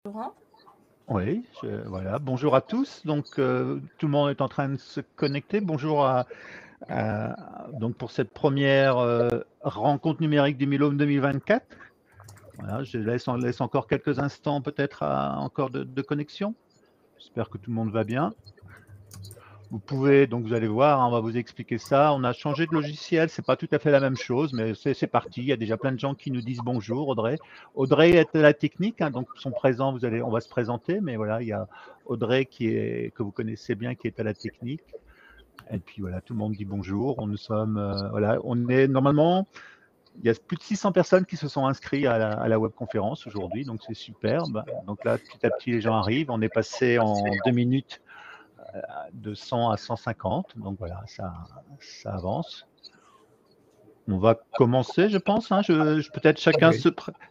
Laurent. Oui, voilà. Bonjour à tous. Donc, tout le monde est en train de se connecter. Bonjour donc pour cette première rencontre numérique du Milome 2024. Voilà, je laisse encore quelques instants peut-être encore de connexion. J'espère que tout le monde va bien. Vous pouvez, donc vous allez voir, hein, on va vous expliquer ça. On a changé de logiciel, c'est pas tout à fait la même chose, mais c'est parti. Il y a déjà plein de gens qui nous disent bonjour, Audrey. Audrey est à la technique, hein, donc son présent, on va se présenter, mais voilà, il y a Audrey que vous connaissez bien, qui est à la technique. Et puis voilà, tout le monde dit bonjour. Voilà, on est normalement, il y a plus de 600 personnes qui se sont inscrites à la webconférence aujourd'hui, donc c'est superbe. Donc là, petit à petit, les gens arrivent. On est passé en 2 minutes de 100 à 150. Donc voilà, ça avance. On va commencer, je pense. Hein. Peut-être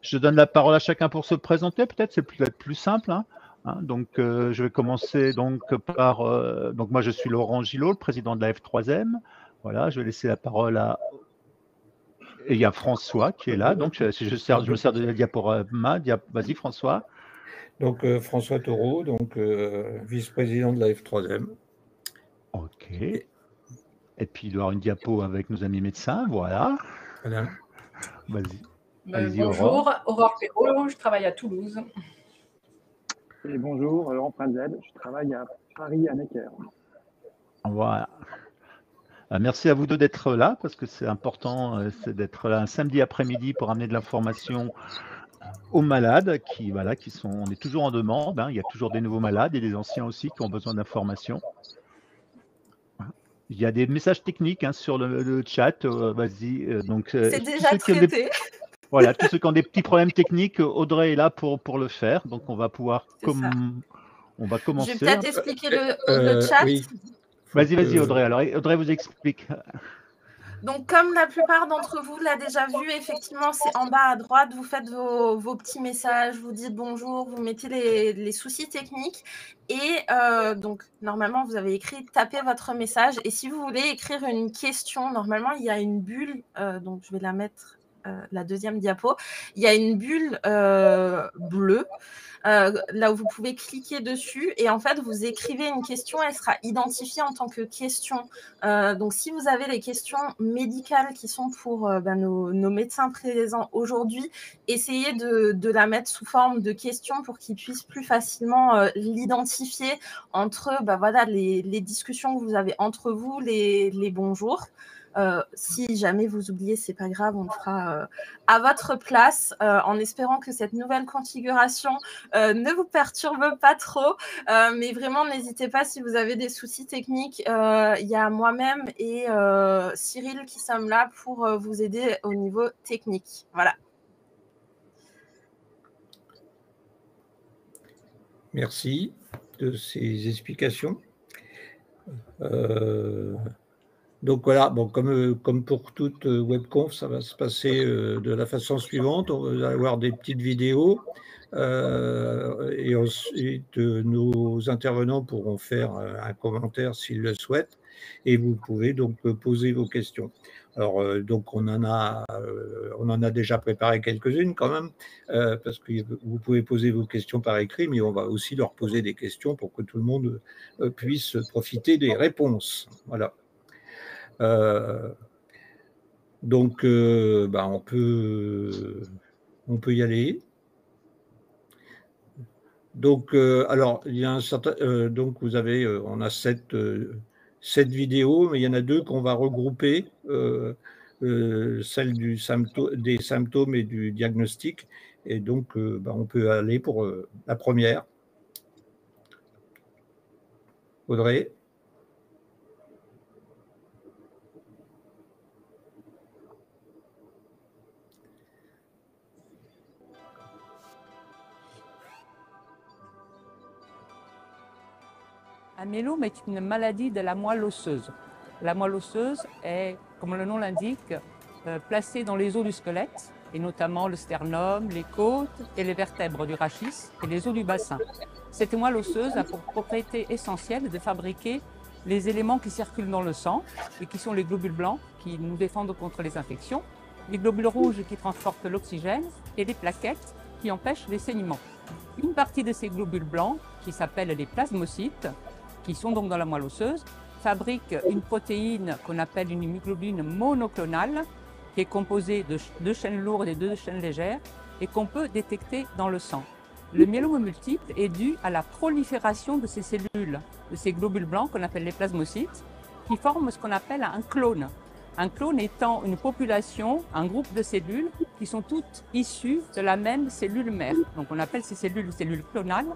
je donne la parole à chacun pour se présenter. Peut-être c'est peut-être plus simple. Hein. Donc, je vais commencer donc par. Donc moi, je suis Laurent Gillot, le président de la F3M. Voilà, je vais laisser la parole à. Et il y a François qui est là. Donc, je me sers de la diaporama. Vas-y, François. Donc, François Taureau, donc vice-président de la F3M. OK. Et puis, il doit y avoir une diapo avec nos amis médecins. Voilà. Vas-y. Bonjour, Aurore Perrault, je travaille à Toulouse. Et bonjour, Laurent Prinzel, je travaille à Paris, à Necker. Voilà. Merci à vous deux d'être là, parce que c'est important d'être là un samedi après-midi pour amener de l'information aux malades on est toujours en demande. Hein, il y a toujours des nouveaux malades et des anciens aussi qui ont besoin d'informations. Il y a des messages techniques sur le chat. Vas-y. C'est déjà traité. Voilà, tous ceux qui ont des petits problèmes techniques, Audrey est là pour le faire. Donc, on va pouvoir on va commencer. Je vais peut-être expliquer le chat. Oui. Vas-y, Audrey. Alors, Audrey vous explique. Donc, comme la plupart d'entre vous l'a déjà vu, effectivement, c'est en bas à droite, vous faites vos petits messages, vous dites bonjour, vous mettez les soucis techniques et donc, normalement, vous avez écrit, tapez votre message et si vous voulez écrire une question, normalement, il y a une bulle, donc je vais la mettre, la deuxième diapo, il y a une bulle bleue. Là où vous pouvez cliquer dessus et en fait vous écrivez une question, elle sera identifiée en tant que question. Donc si vous avez les questions médicales qui sont pour nos médecins présents aujourd'hui, essayez de la mettre sous forme de question pour qu'ils puissent plus facilement l'identifier entre les discussions que vous avez entre vous, les bonjours. Si jamais vous oubliez, c'est pas grave, on le fera à votre place, en espérant que cette nouvelle configuration ne vous perturbe pas trop, mais vraiment n'hésitez pas si vous avez des soucis techniques. Il y a moi-même et Cyril qui sommes là pour vous aider au niveau technique. Voilà. Merci de ces explications. Donc voilà, bon, comme pour toute webconf, ça va se passer de la façon suivante. On va avoir des petites vidéos et ensuite nos intervenants pourront faire un commentaire s'ils le souhaitent et vous pouvez donc poser vos questions. Alors donc on en a déjà préparé quelques-unes quand même parce que vous pouvez poser vos questions par écrit, mais on va aussi leur poser des questions pour que tout le monde puisse profiter des réponses. Voilà. Donc, on peut y aller. Donc, alors, il y a un certain, donc vous avez, on a 7 vidéos, mais il y en a 2 qu'on va regrouper, celle des symptômes et du diagnostic. Et donc, on peut aller pour la première. Audrey. Un mélome est une maladie de la moelle osseuse. La moelle osseuse est, comme le nom l'indique, placée dans les os du squelette, et notamment le sternum, les côtes et les vertèbres du rachis et les os du bassin. Cette moelle osseuse a pour propriété essentielle de fabriquer les éléments qui circulent dans le sang et qui sont les globules blancs qui nous défendent contre les infections, les globules rouges qui transportent l'oxygène et les plaquettes qui empêchent les saignements. Une partie de ces globules blancs, qui s'appellent les plasmocytes, qui sont donc dans la moelle osseuse, fabriquent une protéine qu'on appelle une immunoglobuline monoclonale, qui est composée de 2 chaînes lourdes et 2 chaînes légères, et qu'on peut détecter dans le sang. Le myélome multiple est dû à la prolifération de ces cellules, de ces globules blancs qu'on appelle les plasmocytes, qui forment ce qu'on appelle un clone. Un clone étant une population, un groupe de cellules qui sont toutes issues de la même cellule mère. Donc on appelle ces cellules clonales,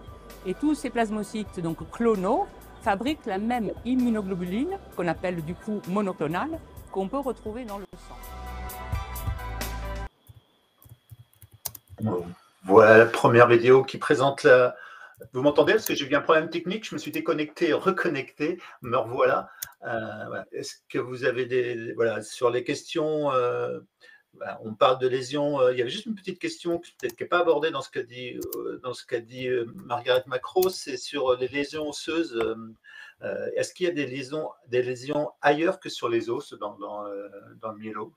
et tous ces plasmocytes donc clonaux fabriquent la même immunoglobuline, qu'on appelle du coup monoclonale, qu'on peut retrouver dans le sang. Voilà la première vidéo qui présente la... Vous m'entendez? Parce que j'ai eu un problème technique, je me suis déconnecté, reconnecté, me revoilà. Voilà. Est-ce que vous avez des... Voilà, sur les questions, voilà, on parle de lésions, il y avait juste une petite question peut-être qui n'est pas abordée dans ce qu'a dit Margaret Macro, c'est sur les lésions osseuses. Est-ce qu'il y a des lésions ailleurs que sur les os dans le myélome?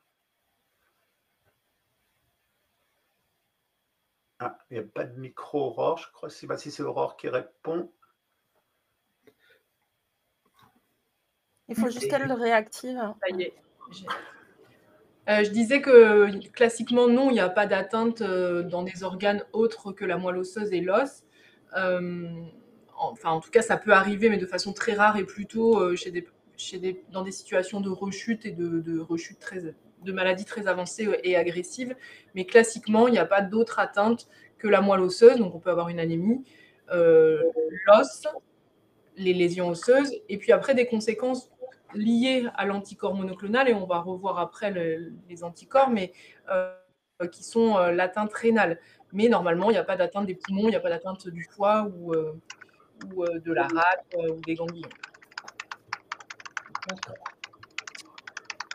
Ah, il n'y a pas de micro, Aurore, je crois. Je ne sais pas si c'est Aurore qui répond. Il faut juste qu'elle le réactive. Ça y est. Je disais que classiquement, non, il n'y a pas d'atteinte dans des organes autres que la moelle osseuse et l'os. Enfin, en tout cas, ça peut arriver, mais de façon très rare et plutôt dans des situations de rechute et de maladies très avancées et agressives. Mais classiquement, il n'y a pas d'autre atteinte que la moelle osseuse. Donc, on peut avoir une anémie, l'os, les lésions osseuses, et puis après des conséquences liées à l'anticorps monoclonal, et on va revoir après les anticorps, mais qui sont l'atteinte rénale. Mais normalement, il n'y a pas d'atteinte des poumons, il n'y a pas d'atteinte du foie ou de la rate ou des ganglions.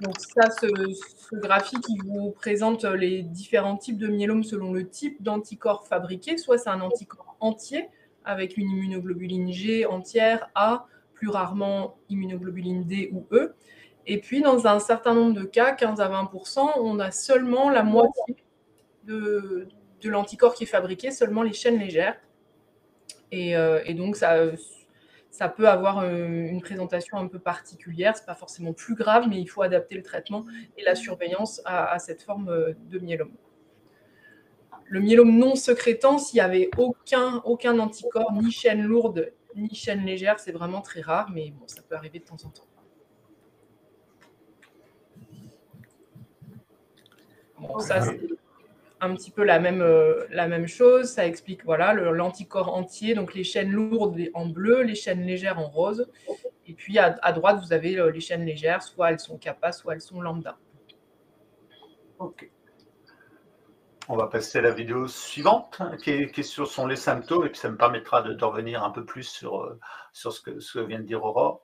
Donc ça, ce graphique, il vous présente les différents types de myélome selon le type d'anticorps fabriqué. Soit c'est un anticorps entier, avec une immunoglobuline G entière, A, plus rarement immunoglobuline D ou E. Et puis, dans un certain nombre de cas, 15 à 20%, on a seulement la moitié de l'anticorps qui est fabriqué, seulement les chaînes légères. Et donc, ça peut avoir une présentation un peu particulière. Ce n'est pas forcément plus grave, mais il faut adapter le traitement et la surveillance à cette forme de myélome. Le myélome non sécrétant, s'il n'y avait aucun anticorps, ni chaîne lourde, ni chaîne légère, c'est vraiment très rare, mais bon, ça peut arriver de temps en temps. Bon, ça, c'est un petit peu la même chose. Ça explique voilà, l'anticorps entier, donc les chaînes lourdes en bleu, les chaînes légères en rose. Et puis à droite, vous avez les chaînes légères, soit elles sont kappa, soit elles sont lambda. Ok. On va passer à la vidéo suivante, qui sont les symptômes, et puis ça me permettra de revenir un peu plus sur ce que vient de dire Aurore.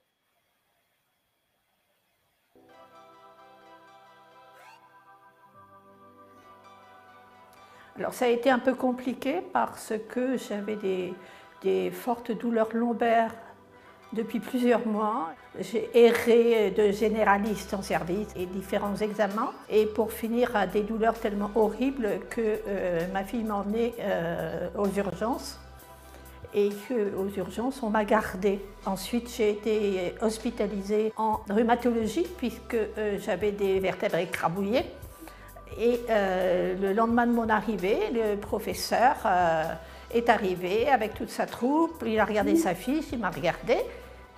Alors ça a été un peu compliqué parce que j'avais des fortes douleurs lombaires depuis plusieurs mois. J'ai erré de généraliste en service et différents examens. Et pour finir, à des douleurs tellement horribles que ma fille m'a emmenée aux urgences. Et qu'aux urgences, on m'a gardée. Ensuite, j'ai été hospitalisée en rhumatologie puisque j'avais des vertèbres écrabouillées. Et le lendemain de mon arrivée, le professeur est arrivé avec toute sa troupe. Il a regardé sa fiche, il m'a regardé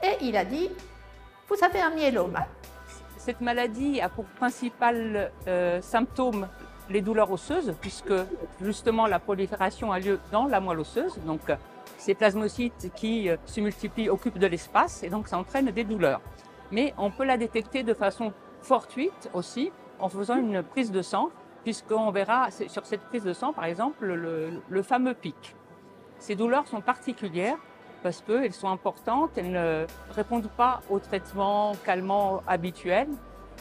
et il a dit « Vous avez un myélome ». Cette maladie a pour principal symptôme les douleurs osseuses, puisque justement la prolifération a lieu dans la moelle osseuse. Donc ces plasmocytes qui se multiplient occupent de l'espace et donc ça entraîne des douleurs. Mais on peut la détecter de façon fortuite aussi, en faisant une prise de sang, puisqu'on verra sur cette prise de sang, par exemple, le fameux pic. Ces douleurs sont particulières parce qu'elles sont importantes, elles ne répondent pas au traitement calmant habituel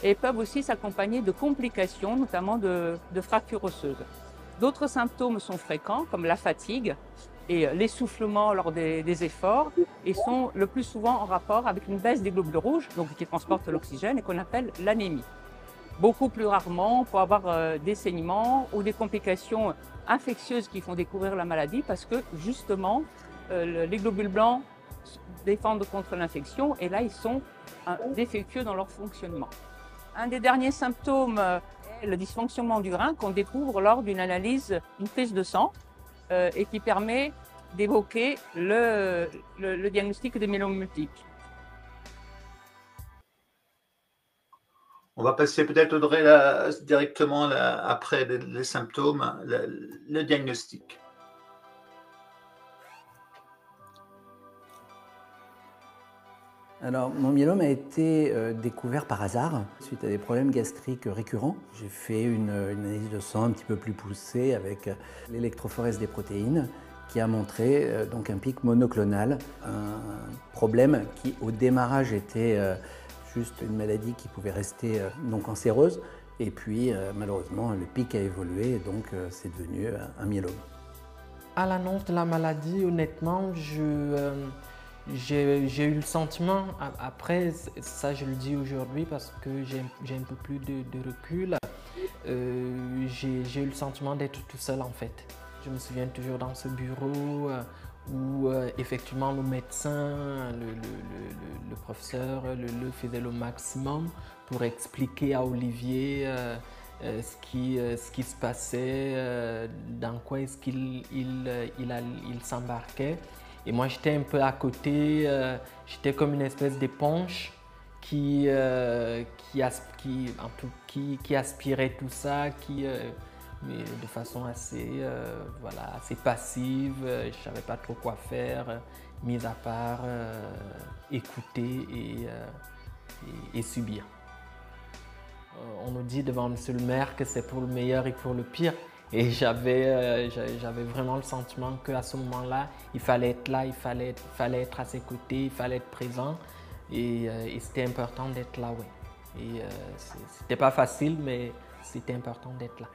et peuvent aussi s'accompagner de complications, notamment de fractures osseuses. D'autres symptômes sont fréquents, comme la fatigue et l'essoufflement lors des efforts, et sont le plus souvent en rapport avec une baisse des globules rouges, donc qui transportent l'oxygène et qu'on appelle l'anémie. Beaucoup plus rarement pour avoir des saignements ou des complications infectieuses qui font découvrir la maladie parce que justement les globules blancs défendent contre l'infection et là ils sont défectueux dans leur fonctionnement. Un des derniers symptômes est le dysfonctionnement du rein qu'on découvre lors d'une analyse, une prise de sang et qui permet d'évoquer le diagnostic de myélome multiple. On va passer peut-être, Audrey, directement après les symptômes, le diagnostic. Alors, mon myélome a été découvert par hasard suite à des problèmes gastriques récurrents. J'ai fait une analyse de sang un petit peu plus poussée avec l'électrophorèse des protéines qui a montré donc un pic monoclonal, un problème qui au démarrage était juste une maladie qui pouvait rester non cancéreuse et puis malheureusement le pic a évolué et donc c'est devenu un myélome. À l'annonce de la maladie, honnêtement, j'ai eu le sentiment, après, ça je le dis aujourd'hui parce que j'ai un peu plus de recul, j'ai eu le sentiment d'être tout seul en fait. Je me souviens toujours dans ce bureau où effectivement le médecin, le professeur le faisait le maximum pour expliquer à Olivier ce qui se passait, dans quoi est-ce qu'il s'embarquait. Et moi, j'étais un peu à côté, j'étais comme une espèce d'éponge qui aspirait tout ça, mais de façon assez, assez passive. Je ne savais pas trop quoi faire, mis à part écouter et subir. On nous dit devant monsieur le maire que c'est pour le meilleur et pour le pire. Et j'avais vraiment le sentiment qu'à ce moment-là, il fallait être là, il fallait être à ses côtés, il fallait être présent. Et c'était important d'être là, oui. Et c'était pas facile, mais c'était important d'être là.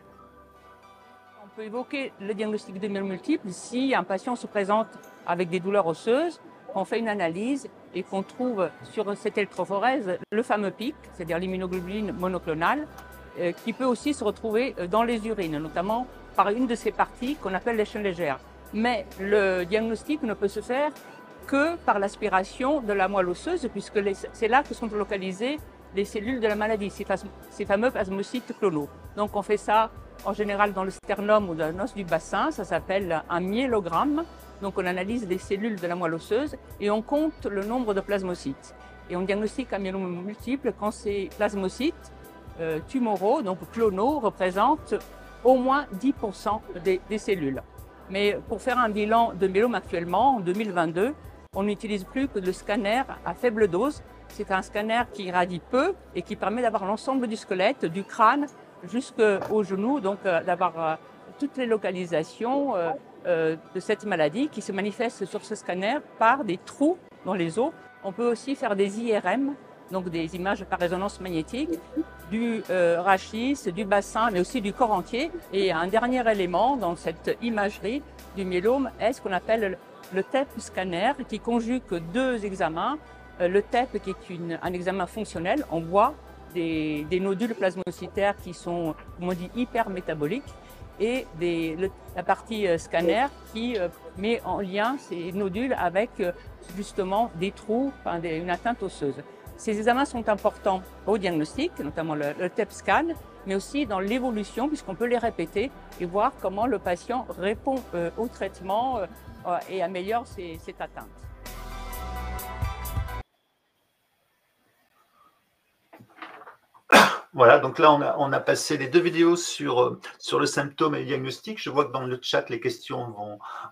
On peut évoquer le diagnostic de myélome multiple si un patient se présente avec des douleurs osseuses, on fait une analyse et qu'on trouve sur cette électrophorèse le fameux pic, c'est-à-dire l'immunoglobuline monoclonale, qui peut aussi se retrouver dans les urines, notamment par une de ces parties qu'on appelle les chaînes légères. Mais le diagnostic ne peut se faire que par l'aspiration de la moelle osseuse, puisque c'est là que sont localisées les cellules de la maladie, ces fameux plasmocytes clonaux. Donc on fait ça en général dans le sternum ou dans l'os du bassin, ça s'appelle un myélogramme. Donc on analyse les cellules de la moelle osseuse et on compte le nombre de plasmocytes. Et on diagnostique un myélome multiple quand ces plasmocytes tumoraux, donc clonaux, représentent au moins 10% des cellules. Mais pour faire un bilan de myélome actuellement, en 2022, on n'utilise plus que le scanner à faible dose. C'est un scanner qui irradie peu et qui permet d'avoir l'ensemble du squelette, du crâne jusqu'au genou, donc d'avoir toutes les localisations de cette maladie qui se manifeste sur ce scanner par des trous dans les os. On peut aussi faire des IRM, donc des images par résonance magnétique, du rachis, du bassin, mais aussi du corps entier. Et un dernier élément dans cette imagerie du myélome est ce qu'on appelle le TEP scanner, qui conjugue deux examens. Le TEP, qui est un examen fonctionnel, on voit des nodules plasmocytaires qui sont, comme on dit, hypermétaboliques, et la partie scanner qui met en lien ces nodules avec justement des trous, une atteinte osseuse. Ces examens sont importants au diagnostic, notamment le TEP scan, mais aussi dans l'évolution, puisqu'on peut les répéter et voir comment le patient répond au traitement et améliore cette atteinte. Voilà, donc là, on a passé les deux vidéos sur le symptôme et le diagnostic. Je vois que dans le chat, les questions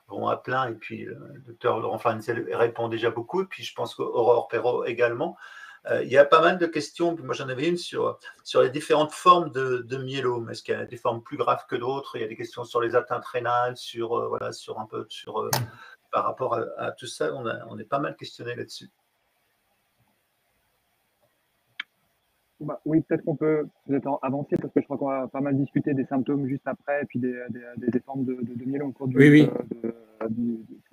vont à plein. Et puis, le docteur Laurent Farnzel répond déjà beaucoup. Et puis, je pense qu'Aurore Perrault également. Il y a pas mal de questions. Moi, j'en avais une sur les différentes formes de myélome. Est-ce qu'il y a des formes plus graves que d'autres? Il y a des questions sur les atteintes rénales, par rapport à tout ça. On est pas mal questionné là-dessus. Bah, oui, peut-être qu'on peut avancer parce que je crois qu'on va pas mal discuter des symptômes juste après et puis des formes de myélome au cours du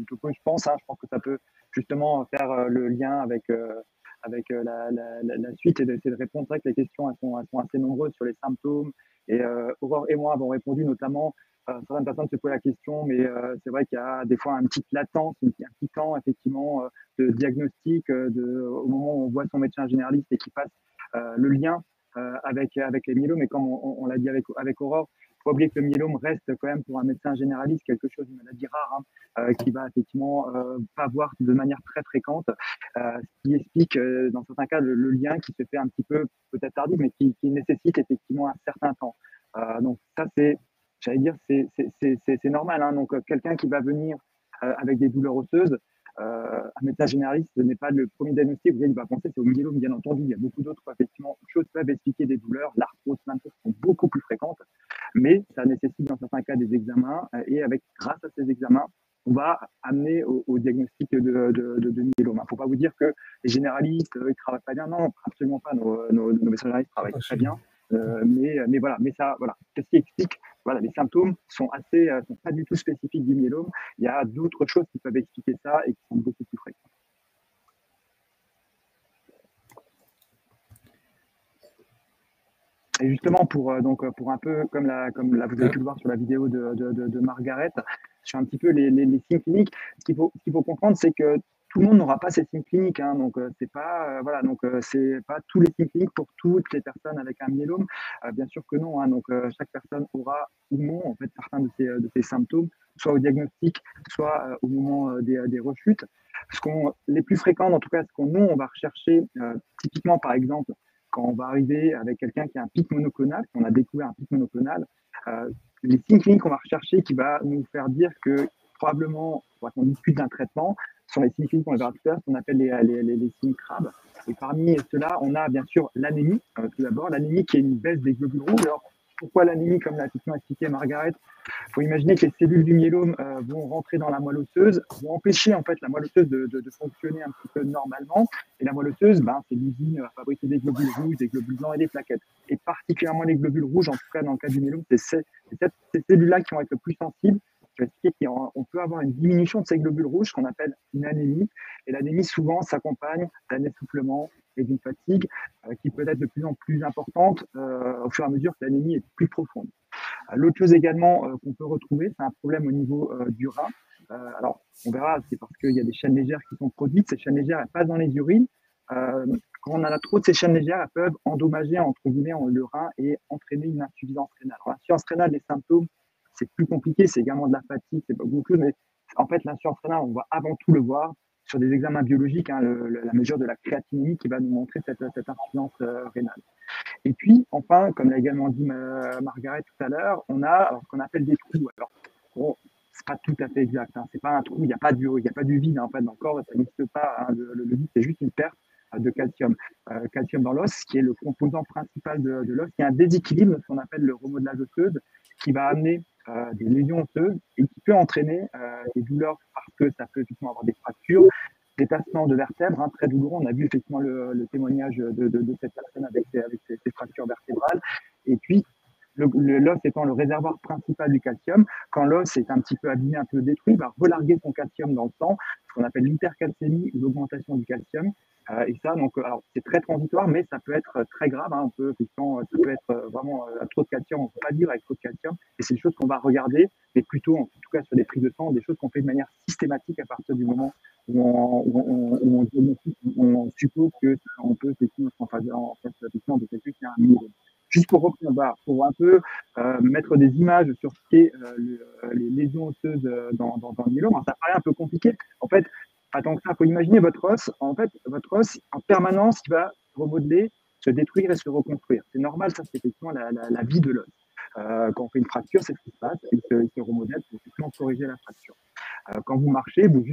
topo, je pense. Je pense que ça peut justement faire le lien avec avec la suite et d'essayer de répondre. C'est vrai que les questions elles sont assez nombreuses sur les symptômes. Et Aurore et moi avons répondu notamment. Certaines personnes se posent la question, mais c'est vrai qu'il y a des fois une petite latence, un petit temps effectivement de diagnostic au moment où on voit son médecin généraliste et qu'il fasse le lien avec les myélomes. Et comme on l'a dit avec Aurore, il faut pas oublier que le myélome reste quand même pour un médecin généraliste quelque chose, une maladie rare, qui va effectivement pas voir de manière très fréquente, ce qui explique dans certains cas le lien qui se fait un petit peu peut-être tardif, mais qui nécessite effectivement un certain temps. Donc ça j'allais dire, c'est normal. Donc quelqu'un qui va venir avec des douleurs osseuses, un médecin généraliste n'est pas le premier diagnostic auquel il va penser, c'est au myélome, bien entendu. Il y a beaucoup d'autres effectivement choses qui peuvent expliquer des douleurs. L'arthrose, plein de choses sont beaucoup plus fréquentes, mais ça nécessite dans certains cas des examens. Et grâce à ces examens, on va amener au diagnostic de myélome. Il ne faut pas vous dire que les généralistes, ils travaillent pas bien. Non, absolument pas. Nos médecins généralistes travaillent très bien. Mais voilà, qu'est-ce qui explique les symptômes sont pas du tout spécifiques du myélome. Il y a d'autres choses qui peuvent expliquer ça et qui sont beaucoup plus fréquentes. Et justement, pour un peu, comme vous avez pu le voir sur la vidéo de Margaret, sur un petit peu les signes cliniques, ce qu'il faut comprendre, c'est que tout le monde n'aura pas ces signes cliniques, donc c'est pas c'est pas tous les signes cliniques pour toutes les personnes avec un myélome, bien sûr que non, donc chaque personne aura ou non en fait certains de ces symptômes, soit au diagnostic, soit au moment des rechutes. Les plus fréquents, en tout cas, on va rechercher typiquement par exemple quand on va arriver avec quelqu'un qui a un pic monoclonal, on a découvert un pic monoclonal, les signes cliniques qu'on va rechercher qui va nous faire dire que probablement, qu'on discute d'un traitement, sont les signes cliniques qu'on verra tout à l'heure, qu'on appelle les signes CRAB. Et parmi ceux-là, on a bien sûr l'anémie, tout d'abord, l'anémie qui est une baisse des globules rouges. Alors, pourquoi l'anémie, comme l'a expliqué Margaret? Il faut imaginer que les cellules du myélome vont rentrer dans la moelle osseuse, vont empêcher en fait la moelle osseuse de fonctionner un petit peu normalement. Et la moelle osseuse, c'est l'usine à fabriquer des globules rouges, des globules blancs et des plaquettes. Et particulièrement les globules rouges, en tout cas dans le cas du myélome, c'est ces cellules-là qui vont être le plus sensibles. Je vais expliquer qu'on peut avoir une diminution de ces globules rouges qu'on appelle une anémie. Et l'anémie, souvent, s'accompagne d'un essoufflement et d'une fatigue qui peut être de plus en plus importante au fur et à mesure que l'anémie est plus profonde. L'autre chose également qu'on peut retrouver, c'est un problème au niveau du rein. Alors, on verra, c'est parce qu'il y a des chaînes légères qui sont produites. Ces chaînes légères, elles passent dans les urines. Quand on a trop de ces chaînes légères, elles peuvent endommager, entre guillemets, le rein et entraîner une insuffisance rénale. Alors, l'insuffisance rénale, les symptômes, c'est plus compliqué, c'est également de la fatigue, c'est pas beaucoup de choses, mais en fait, l'insuffisance rénale, on va avant tout le voir sur des examens biologiques, la mesure de la créatinémie qui va nous montrer cette insuffisance rénale. Et puis, enfin, comme l'a également dit Margaret tout à l'heure, on a ce qu'on appelle des trous. Alors, bon, c'est pas tout à fait exact, c'est pas un trou, il n'y a pas du vide, en fait, dans le corps, ça n'existe pas, le vide, c'est juste une perte de calcium. Calcium dans l'os, qui est le composant principal de l'os, qui a un déséquilibre, ce qu'on appelle le remodelage osseux, qui va amener des lésions osseuses et qui peut entraîner des douleurs parce que ça peut effectivement avoir des fractures, des tassements de vertèbres très douloureux. On a vu effectivement le témoignage de cette personne avec ses fractures vertébrales. Et puis, l'os étant le réservoir principal du calcium, quand l'os est un petit peu abîmé, un peu détruit, il va relarguer son calcium dans le sang, ce qu'on appelle l'hypercalcémie ou l'augmentation du calcium. Et ça, alors c'est très transitoire, mais ça peut être très grave. Ça peut être vraiment trop de calcium, on ne peut pas vivre avec trop de calcium. Et c'est des choses qu'on va regarder, mais plutôt, en tout cas sur des prises de sang, des choses qu'on fait de manière systématique à partir du moment où on suppose qu'on peut effectivement en face de quelqu'un qui a un myélome. Juste pour reprendre, pour un peu mettre des images sur ce qu'est les lésions osseuses dans le myélome, ça paraît un peu compliqué. En fait, pas tant que ça, il faut imaginer votre os. En fait, votre os, en permanence, il va remodeler, se détruire et se reconstruire. C'est normal, ça, c'est effectivement la vie de l'os. Quand on fait une fracture, c'est ce qui se passe. Il se remodèle pour effectivement corriger la fracture. Quand vous marchez, vous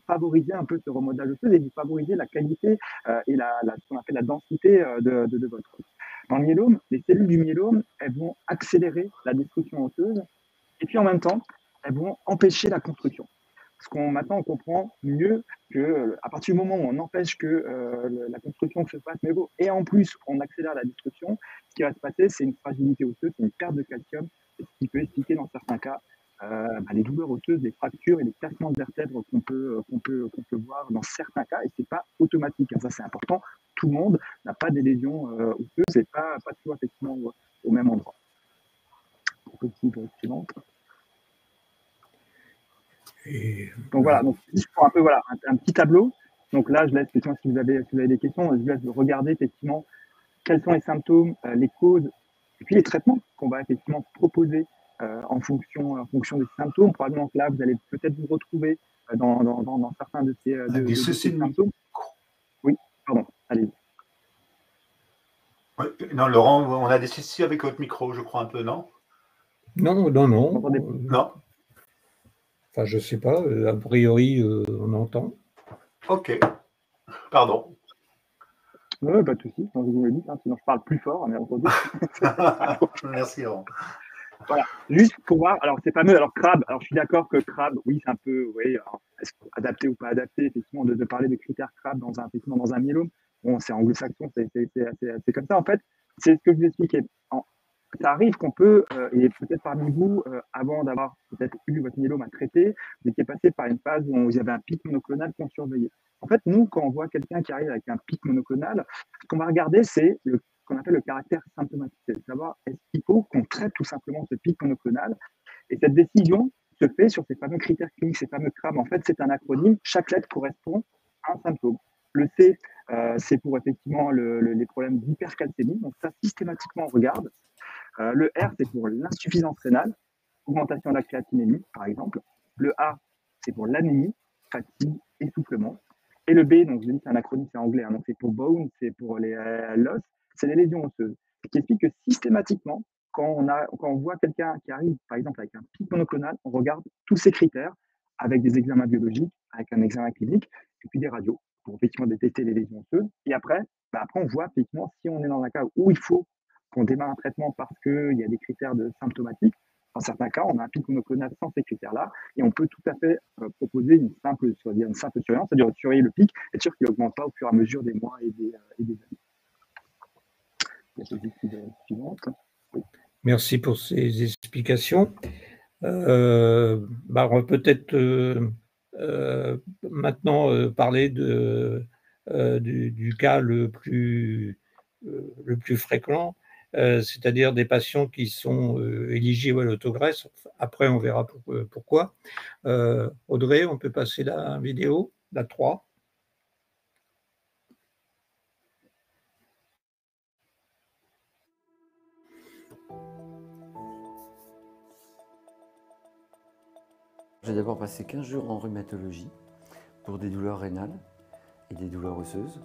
favorisez un peu ce remodelage osseux et vous favorisez la qualité et ce qu'on appelle la densité de votre os. Dans le myélome, les cellules du myélome, elles vont accélérer la destruction osseuse et puis en même temps, elles vont empêcher la construction. Maintenant, on comprend mieux qu'à partir du moment où on empêche que la construction se fasse, et en plus, on accélère la destruction, ce qui va se passer, c'est une fragilité osseuse, c'est une perte de calcium, ce qui peut expliquer dans certains cas les douleurs osseuses, les fractures et les cassements de vertèbres qu'on peut voir dans certains cas, et c'est pas automatique, hein, ça c'est important. Tout le monde n'a pas des lésions osseuses et pas toujours effectivement au même endroit. Suivante. Donc voilà, donc juste pour un peu un petit tableau. Donc là, je laisse si vous avez des questions, je laisse regarder effectivement quels sont les symptômes, les causes, et puis les traitements qu'on va effectivement proposer en fonction des symptômes. Probablement que là, vous allez peut-être vous retrouver dans certains de ces symptômes. Oui, pardon, allez-y. Ouais, non, Laurent, on a des soucis avec votre micro, je crois un peu, non? Non. Non. Enfin, je sais pas, a priori, on entend. Ok, pardon. Oui, pas de souci, quand vous me dites, sinon je parle plus fort, mais entendu. Merci, Laurent. Voilà, juste pour voir, alors c'est fameux, alors crabe, alors je suis d'accord que crabe, oui, c'est un peu, oui, est-ce adapté ou pas adapté, effectivement, de parler de critères crabe dans un myélome. Bon, c'est anglo-saxon, c'est comme ça, en fait, c'est ce que je vous expliquais. Ça arrive qu'on peut, et peut-être parmi vous, avant d'avoir peut-être eu votre myélome à traiter, vous étiez passé par une phase où vous avez un pic monoclonal qu'on surveillait. En fait, nous, quand on voit quelqu'un qui arrive avec un pic monoclonal, ce qu'on va regarder, c'est ce qu'on appelle le caractère symptomatique, c'est de savoir est-ce qu'il faut qu'on traite tout simplement ce pic monoclonal. Et cette décision se fait sur ces fameux critères cliniques, ces fameux CRAB. En fait, c'est un acronyme, chaque lettre correspond à un symptôme. Le C, c'est pour effectivement les problèmes d'hypercalcémie, donc ça, systématiquement, on regarde. Le R, c'est pour l'insuffisance rénale, augmentation de la créatinémie, par exemple. Le A, c'est pour l'anémie, fatigue, essoufflement. Et le B, donc je dis c'est un acronyme, c'est anglais, hein, donc c'est pour bone, c'est pour l'os, c'est les lésions osseuses. Ce qui explique que systématiquement, quand on voit quelqu'un qui arrive, par exemple, avec un pic monoclonal, on regarde tous ces critères avec des examens biologiques, avec un examen clinique, et puis des radios pour effectivement détecter les lésions osseuses. Et après, on voit effectivement si on est dans un cas où il faut qu'on démarre un traitement parce qu'il y a des critères de symptomatique. Dans certains cas, on a un pic monoclonal sans ces critères-là, et on peut tout à fait proposer une simple surveillance, c'est-à-dire surveiller le pic, être sûr qu'il n'augmente pas au fur et à mesure des mois et des années. Oui. Merci pour ces explications. On va peut-être maintenant parler du cas le plus fréquent, c'est-à-dire des patients qui sont éligibles à l'autogreffe. Après, on verra pourquoi. Audrey, on peut passer la vidéo, la 3. J'ai d'abord passé 15 jours en rhumatologie pour des douleurs rénales et des douleurs osseuses.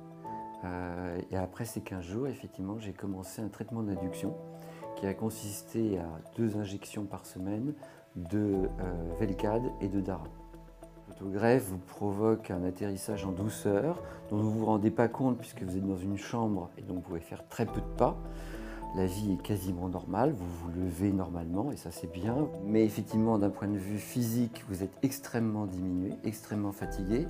Et après ces 15 jours, effectivement, j'ai commencé un traitement d'induction qui a consisté à 2 injections par semaine de Velcade et de Dara. L'autogreffe vous provoque un atterrissage en douceur dont vous ne vous rendez pas compte puisque vous êtes dans une chambre et donc vous pouvez faire très peu de pas. La vie est quasiment normale, vous vous levez normalement et ça c'est bien. Mais effectivement, d'un point de vue physique, vous êtes extrêmement diminué, extrêmement fatigué.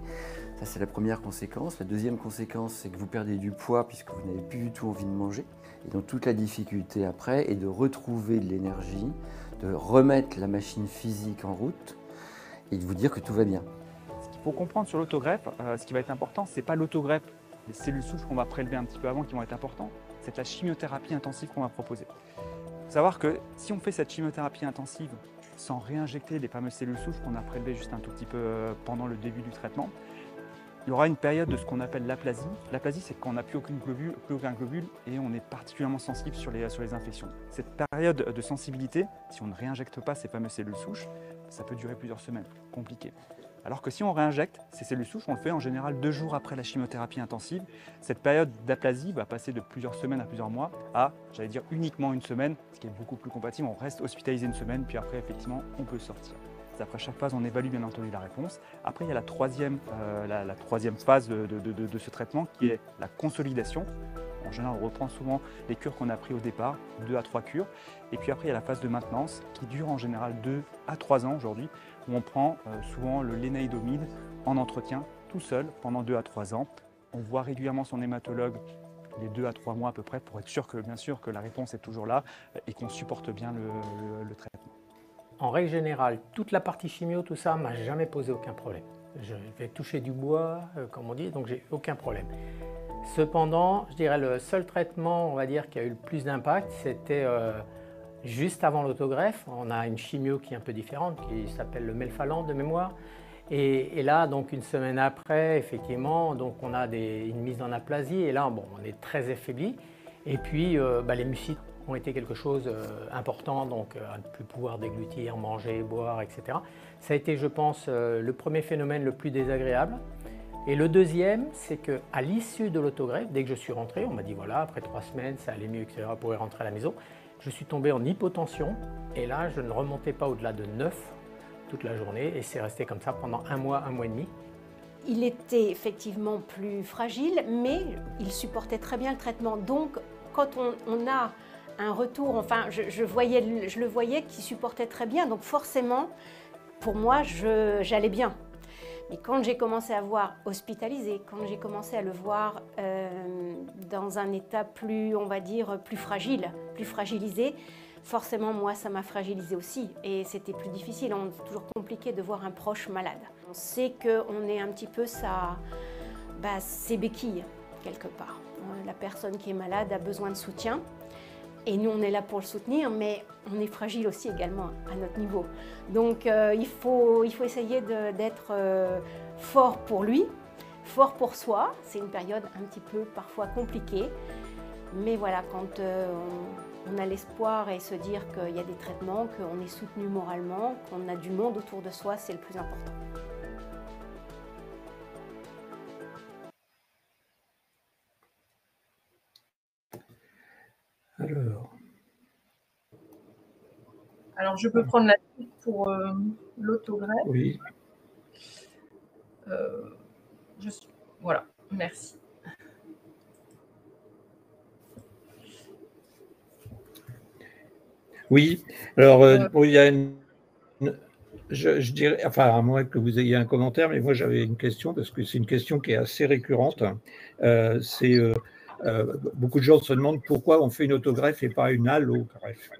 Ça c'est la première conséquence. La deuxième conséquence, c'est que vous perdez du poids puisque vous n'avez plus du tout envie de manger. Et donc toute la difficulté après est de retrouver de l'énergie, de remettre la machine physique en route et de vous dire que tout va bien. Ce qu'il faut comprendre sur l'autogreffe, ce qui va être important, ce n'est pas l'autogreffe, les cellules souches qu'on va prélever un petit peu avant qui vont être importantes. C'est la chimiothérapie intensive qu'on va proposer. Il faut savoir que si on fait cette chimiothérapie intensive sans réinjecter les fameuses cellules souches qu'on a prélevées juste un tout petit peu pendant le début du traitement, il y aura une période de ce qu'on appelle l'aplasie. L'aplasie, c'est quand on n'a plus aucun globule et on est particulièrement sensible sur les infections. Cette période de sensibilité, si on ne réinjecte pas ces fameuses cellules souches, ça peut durer plusieurs semaines, compliqué. Alors que si on réinjecte ces cellules souches, on le fait en général 2 jours après la chimiothérapie intensive. Cette période d'aplasie va passer de plusieurs semaines à plusieurs mois à, j'allais dire, uniquement 1 semaine, ce qui est beaucoup plus compatible. On reste hospitalisé 1 semaine, puis après, effectivement, on peut sortir. Après chaque phase, on évalue bien entendu la réponse. Après, il y a la troisième phase de ce traitement qui est la consolidation. En général, on reprend souvent les cures qu'on a prises au départ, 2 à 3 cures. Et puis après, il y a la phase de maintenance qui dure en général 2 à 3 ans aujourd'hui, où on prend souvent le lénaïdomide en entretien tout seul pendant 2 à 3 ans. On voit régulièrement son hématologue les 2 à 3 mois à peu près pour être sûr que, bien sûr, que la réponse est toujours là et qu'on supporte bien le traitement. En règle générale, toute la partie chimio, tout ça, m'a jamais posé aucun problème. Je vais toucher du bois, comme on dit, donc j'ai aucun problème. Cependant, je dirais le seul traitement, on va dire, qui a eu le plus d'impact, c'était juste avant l'autogreffe. On a une chimio qui est un peu différente, qui s'appelle le melphalan de mémoire. Et là, donc une semaine après, effectivement, donc on a une mise en aplasie. Et là, bon, on est très affaibli. Et puis, les mucites ont été quelque chose d'important, donc à ne plus pouvoir déglutir, manger, boire, etc. Ça a été, je pense, le premier phénomène le plus désagréable. Et le deuxième, c'est qu'à l'issue de l'autogreffe, dès que je suis rentré, on m'a dit voilà, après 3 semaines, ça allait mieux, etc., on pourrait rentrer à la maison. Je suis tombé en hypotension et là, je ne remontais pas au-delà de 9 toute la journée et c'est resté comme ça pendant un mois et demi. Il était effectivement plus fragile, mais il supportait très bien le traitement. Donc, quand on a un retour, enfin, je le voyais qu'il supportait très bien. Donc, forcément, pour moi, j'allais bien. Mais quand j'ai commencé à voir hospitalisé, quand j'ai commencé à le voir dans un état plus, on va dire, plus fragile, plus fragilisé, forcément, moi, ça m'a fragilisé aussi. Et c'était plus difficile, c'est toujours compliqué de voir un proche malade. On sait qu'on est un petit peu ses béquilles, quelque part. La personne qui est malade a besoin de soutien. Et nous, on est là pour le soutenir, mais on est fragile aussi également à notre niveau. Donc, il faut essayer d'être fort pour lui, fort pour soi. C'est une période un petit peu parfois compliquée. Mais voilà, quand on a l'espoir et se dire qu'il y a des traitements, qu'on est soutenu moralement, qu'on a du monde autour de soi, c'est le plus important. Alors, je peux prendre la suite pour l'autogreffe. Oui. Voilà, merci. Oui, alors il y a je dirais, enfin à moins que vous ayez un commentaire, mais moi j'avais une question parce que c'est une question qui est assez récurrente. Beaucoup de gens se demandent pourquoi on fait une autogreffe et pas une allogreffe.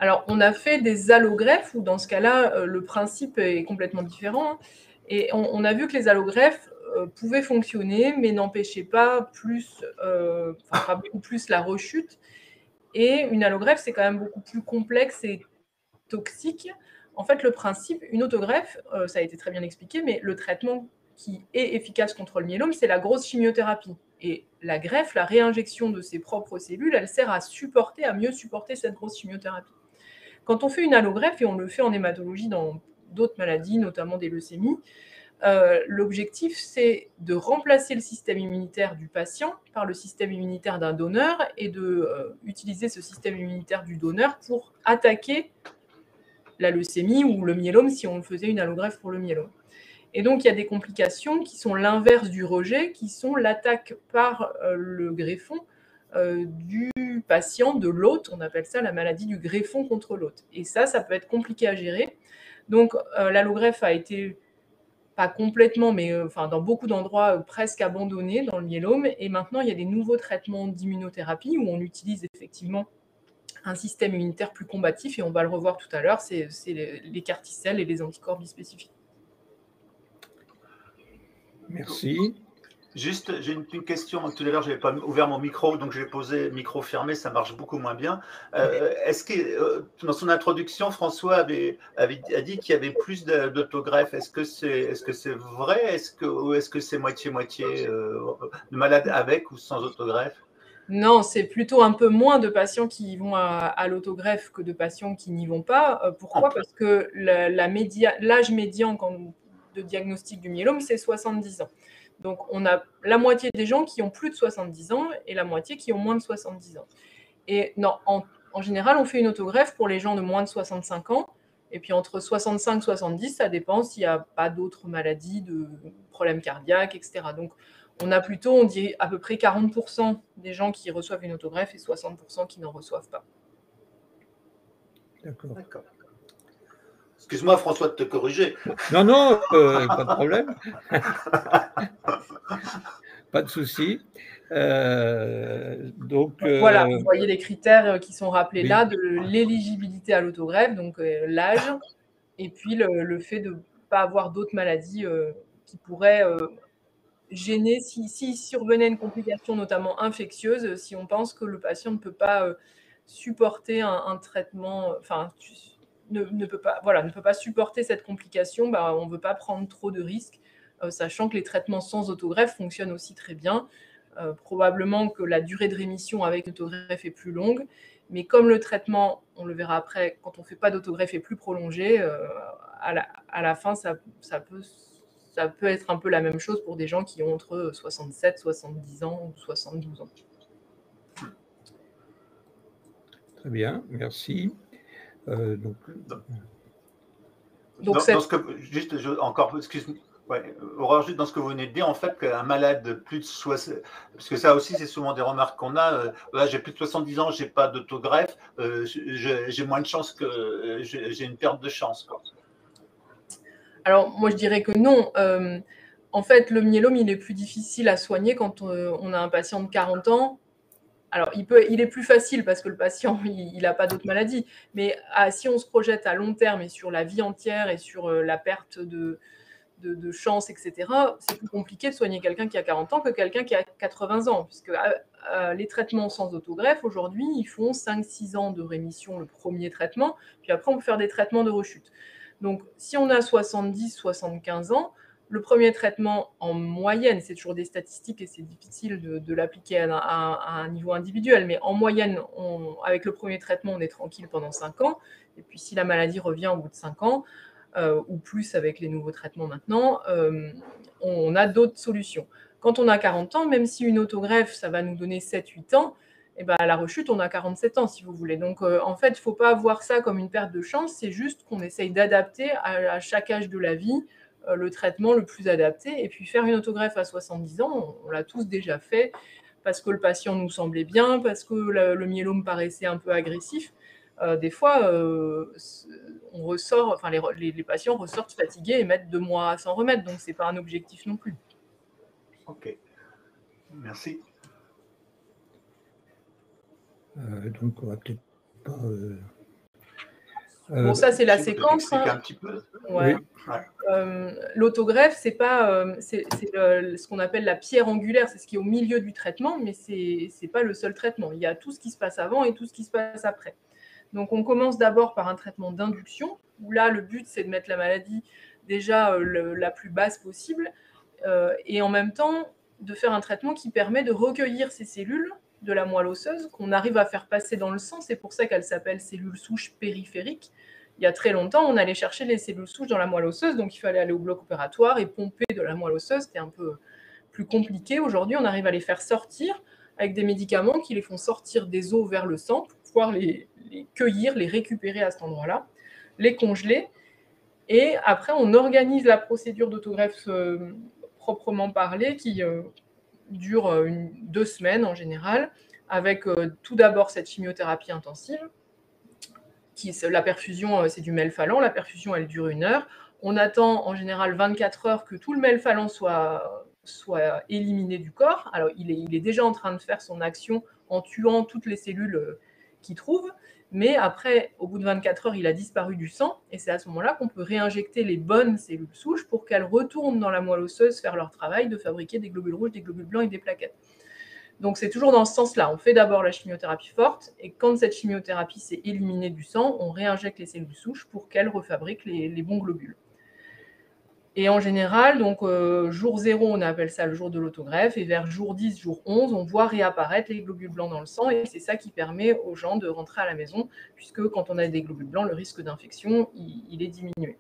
Alors, on a fait des allogreffes où, dans ce cas-là, le principe est complètement différent. Et on a vu que les allogreffes pouvaient fonctionner, mais n'empêchaient pas beaucoup plus la rechute. Et une allogreffe, c'est quand même beaucoup plus complexe et toxique. En fait, le principe, une autogreffe, ça a été très bien expliqué, mais le traitement qui est efficace contre le myélome, c'est la grosse chimiothérapie. Et la greffe, la réinjection de ses propres cellules, elle sert à mieux supporter cette grosse chimiothérapie. Quand on fait une allogreffe, et on le fait en hématologie dans d'autres maladies, notamment des leucémies, l'objectif, c'est de remplacer le système immunitaire du patient par le système immunitaire d'un donneur et d'utiliser ce système immunitaire du donneur pour attaquer la leucémie ou le myélome si on faisait une allogreffe pour le myélome. Et donc, il y a des complications qui sont l'inverse du rejet, qui sont l'attaque par le greffon du patient, de l'hôte. On appelle ça la maladie du greffon contre l'hôte. Et ça peut être compliqué à gérer. Donc, l'allogreffe a été, pas complètement, mais dans beaucoup d'endroits presque abandonnée dans le myélome. Et maintenant, il y a des nouveaux traitements d'immunothérapie où on utilise effectivement un système immunitaire plus combatif, et on va le revoir tout à l'heure, c'est les CAR-T-cells et les anticorps bispécifiques. Merci. Juste, j'ai une question. Tout à l'heure, je n'avais pas ouvert mon micro, donc j'ai posé micro fermé, ça marche beaucoup moins bien. Est-ce que, dans son introduction, François a dit qu'il y avait plus d'autogreffes. Est-ce que c'est vrai? Ou est-ce que c'est moitié-moitié de malades avec ou sans autogreffe? Non, c'est plutôt un peu moins de patients qui vont à l'autogreffe que de patients qui n'y vont pas. Pourquoi? Parce que l'âge médian de diagnostic du myélome, c'est 70 ans. Donc, on a la moitié des gens qui ont plus de 70 ans et la moitié qui ont moins de 70 ans. Et non, en général, on fait une autogreffe pour les gens de moins de 65 ans. Et puis, entre 65 et 70, ça dépend s'il n'y a pas d'autres maladies, de problèmes cardiaques, etc. Donc, on a plutôt, on dit à peu près 40% des gens qui reçoivent une autogreffe et 60% qui n'en reçoivent pas. D'accord. Excuse-moi, François, de te corriger. Non, pas de problème. Pas de souci. Donc, voilà, vous voyez les critères qui sont rappelés là de l'éligibilité à l'autogreffe, donc l'âge, et puis le fait de ne pas avoir d'autres maladies qui pourraient gêner si survenait une complication, notamment infectieuse, si on pense que le patient ne peut pas supporter un traitement, enfin, ne peut pas supporter cette complication, on ne veut pas prendre trop de risques, sachant que les traitements sans autogreffe fonctionnent aussi très bien. Probablement que la durée de rémission avec l'autogreffe est plus longue, mais comme le traitement, on le verra après, quand on ne fait pas d'autogreffe est plus prolongé, à la fin, ça peut être un peu la même chose pour des gens qui ont entre 67, 70 ans ou 72 ans. Très bien, merci. Dans ce que, juste, encore, excuse-moi. Ouais, Aurore, juste dans ce que vous venez de dire, en fait, qu'un malade de plus de 60, parce que ça aussi, c'est souvent des remarques qu'on a, là, j'ai plus de 70 ans, j'ai pas d'autogreffe, j'ai moins de chance que, j'ai une perte de chance, quoi. Alors, moi, je dirais que non. En fait, le myélome, il est plus difficile à soigner quand on a un patient de 40 ans. Alors, il est plus facile parce que le patient, il n'a pas d'autres maladies. Mais si on se projette à long terme et sur la vie entière et sur la perte de chance, etc., c'est plus compliqué de soigner quelqu'un qui a 40 ans que quelqu'un qui a 80 ans. Puisque les traitements sans autogreffe, aujourd'hui, ils font 5-6 ans de rémission, le premier traitement. Puis après, on peut faire des traitements de rechute. Donc, si on a 70-75 ans, le premier traitement, en moyenne, c'est toujours des statistiques et c'est difficile de l'appliquer à un niveau individuel, mais en moyenne, avec le premier traitement, on est tranquille pendant 5 ans. Et puis, si la maladie revient au bout de 5 ans, ou plus avec les nouveaux traitements maintenant, on a d'autres solutions. Quand on a 40 ans, même si une autogreffe, ça va nous donner 7-8 ans, et à la rechute, on a 47 ans, si vous voulez. Donc, en fait, il ne faut pas voir ça comme une perte de chance, c'est juste qu'on essaye d'adapter à chaque âge de la vie le traitement le plus adapté. Et puis, faire une autogreffe à 70 ans, on l'a tous déjà fait, parce que le patient nous semblait bien, parce que le myélome paraissait un peu agressif. Des fois, on ressort, enfin, les patients ressortent fatigués et mettent 2 mois à s'en remettre, donc ce n'est pas un objectif non plus. Ok, merci. Donc, on va peut-être pas. Bon, ça, c'est la séquence. Un petit peu. Ouais. Oui. L'autogreffe, c'est ce qu'on appelle la pierre angulaire, c'est ce qui est au milieu du traitement, mais ce n'est pas le seul traitement. Il y a tout ce qui se passe avant et tout ce qui se passe après. Donc, on commence d'abord par un traitement d'induction, où là, le but, c'est de mettre la maladie déjà la plus basse possible, et en même temps, de faire un traitement qui permet de recueillir ces cellules de la moelle osseuse qu'on arrive à faire passer dans le sang. C'est pour ça qu'elles s'appellent cellules souches périphériques. Il y a très longtemps, on allait chercher les cellules souches dans la moelle osseuse, donc il fallait aller au bloc opératoire et pomper de la moelle osseuse. C'était un peu plus compliqué. Aujourd'hui, on arrive à les faire sortir avec des médicaments qui les font sortir des os vers le sang pour pouvoir les cueillir, les récupérer à cet endroit-là, les congeler. Et après, on organise la procédure d'autogreffe proprement parlée qui dure 2 semaines en général, avec tout d'abord cette chimiothérapie intensive. La perfusion, c'est du melphalan. La perfusion, elle dure 1 heure. On attend en général 24 heures que tout le melphalan soit éliminé du corps. Alors, il est déjà en train de faire son action en tuant toutes les cellules qu'il trouve. Mais après, au bout de 24 heures, il a disparu du sang. Et c'est à ce moment-là qu'on peut réinjecter les bonnes cellules souches pour qu'elles retournent dans la moelle osseuse faire leur travail de fabriquer des globules rouges, des globules blancs et des plaquettes. Donc, c'est toujours dans ce sens-là. On fait d'abord la chimiothérapie forte. Et quand cette chimiothérapie s'est éliminée du sang, on réinjecte les cellules souches pour qu'elles refabriquent les bons globules. Et en général, donc jour 0, on appelle ça le jour de l'autogreffe, et vers jour 10, jour 11, on voit réapparaître les globules blancs dans le sang, et c'est ça qui permet aux gens de rentrer à la maison, puisque quand on a des globules blancs, le risque d'infection, il est diminué.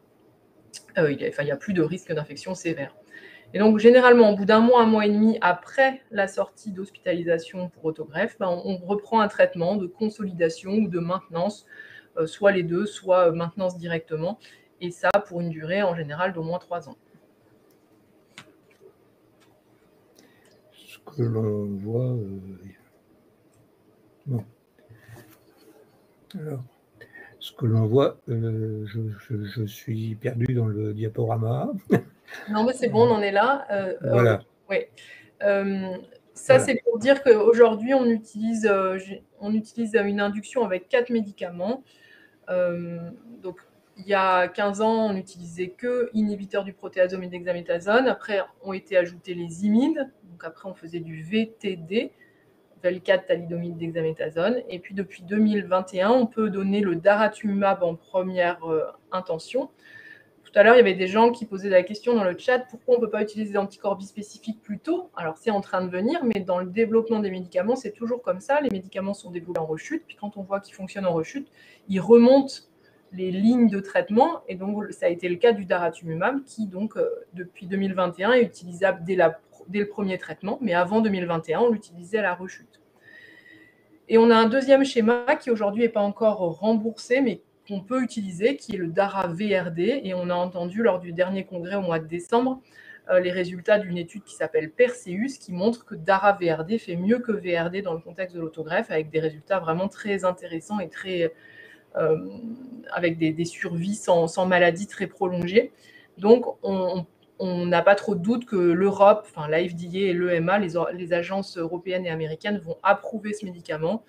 Il n'y a plus de risque d'infection sévère. Et donc, généralement, au bout d'1 mois, 1 mois et demi après la sortie d'hospitalisation pour autogreffe, on reprend un traitement de consolidation ou de maintenance, soit les deux, soit maintenance directement, et ça pour une durée en général d'au moins 3 ans. Ce que l'on voit... Bon. Alors, ce que l'on voit, je suis perdu dans le diaporama. Non, mais c'est bon, on en est là. Voilà. Oui. Ça, Voilà. c'est pour dire qu'aujourd'hui, on utilise une induction avec 4 médicaments. Donc, il y a 15 ans, on n'utilisait que inhibiteurs du protéasome et d'hexaméthasone. Après, ont été ajoutés les imides. Donc, après, on faisait du VTD, Velcade, thalidomide, dexaméthasone. Et puis, depuis 2021, on peut donner le daratumumab en première intention. Tout à l'heure, il y avait des gens qui posaient la question dans le chat, pourquoi on ne peut pas utiliser des anticorps bispécifiques plus tôt? Alors, c'est en train de venir, mais dans le développement des médicaments, c'est toujours comme ça. Les médicaments sont développés en rechute, puis quand on voit qu'ils fonctionnent en rechute, ils remontent les lignes de traitement, et donc ça a été le cas du daratumumab, qui donc, depuis 2021, est utilisable dès le premier traitement, mais avant 2021, on l'utilisait à la rechute. Et on a un deuxième schéma qui aujourd'hui n'est pas encore remboursé, mais qu'on peut utiliser, qui est le DARA-VRD, et on a entendu lors du dernier congrès au mois de décembre les résultats d'une étude qui s'appelle Perseus, qui montre que DARA-VRD fait mieux que VRD dans le contexte de l'autogreffe, avec des résultats vraiment très intéressants et très, avec des survies sans maladie très prolongées. Donc, on n'a pas trop de doute que l'Europe, enfin la FDA et l'EMA, les agences européennes et américaines, vont approuver ce médicament,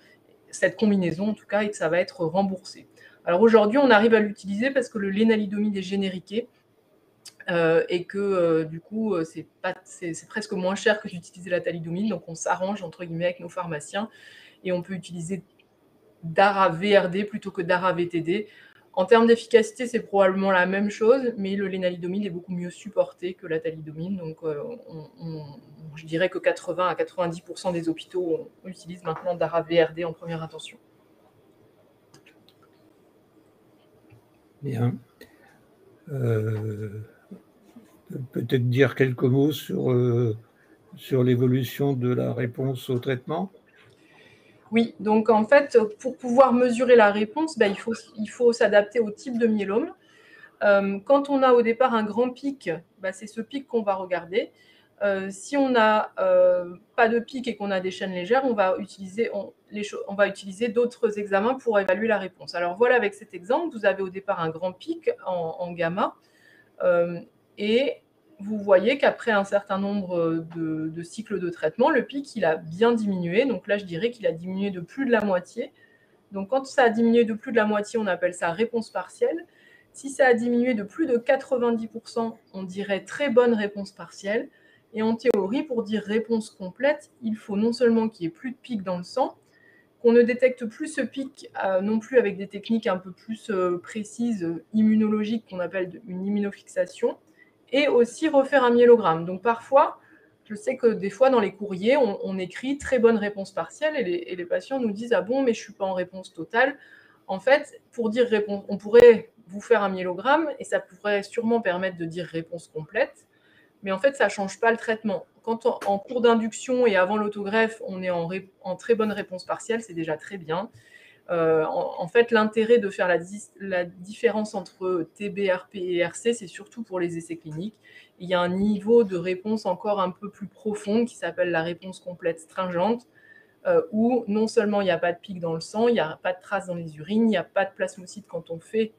cette combinaison en tout cas, et que ça va être remboursé. Alors aujourd'hui, on arrive à l'utiliser parce que le lénalidomide est génériqué et que du coup, c'est presque moins cher que d'utiliser la thalidomide, donc on s'arrange entre guillemets avec nos pharmaciens et on peut utiliser DARA-VRD plutôt que DARA-VTD. En termes d'efficacité, c'est probablement la même chose, mais le lénalidomide est beaucoup mieux supporté que la thalidomide. Donc, je dirais que 80 à 90% des hôpitaux utilisent maintenant DARA-VRD en première intention. Bien. Peut-être dire quelques mots sur l'évolution de la réponse au traitement? Oui, donc en fait, pour pouvoir mesurer la réponse, il faut s'adapter au type de myélome. Quand on a au départ un grand pic, c'est ce pic qu'on va regarder. Si on n'a pas de pic et qu'on a des chaînes légères, on va utiliser d'autres examens pour évaluer la réponse. Alors voilà, avec cet exemple, vous avez au départ un grand pic en gamma et vous voyez qu'après un certain nombre de cycles de traitement, le pic, il a bien diminué. Donc là, je dirais qu'il a diminué de plus de la moitié. Donc quand ça a diminué de plus de la moitié, on appelle ça réponse partielle. Si ça a diminué de plus de 90%, on dirait très bonne réponse partielle. Et en théorie, pour dire réponse complète, il faut non seulement qu'il n'y ait plus de pic dans le sang, qu'on ne détecte plus ce pic non plus avec des techniques un peu plus précises, immunologiques, qu'on appelle une immunofixation, et aussi refaire un myélogramme. Donc parfois, je sais que des fois dans les courriers, on écrit très bonne réponse partielle et les patients nous disent « Ah bon, mais je ne suis pas en réponse totale ». En fait, pour dire réponse, on pourrait vous faire un myélogramme et ça pourrait sûrement permettre de dire réponse complète, mais en fait, ça ne change pas le traitement. Quand en cours d'induction et avant l'autogreffe, on est en très bonne réponse partielle, c'est déjà très bien. En fait, l'intérêt de faire la différence entre TB, RP et RC, c'est surtout pour les essais cliniques. Il y a un niveau de réponse encore un peu plus profonde qui s'appelle la réponse complète stringente, où non seulement il n'y a pas de pic dans le sang, il n'y a pas de traces dans les urines, il n'y a pas de plasmocytes quand on fait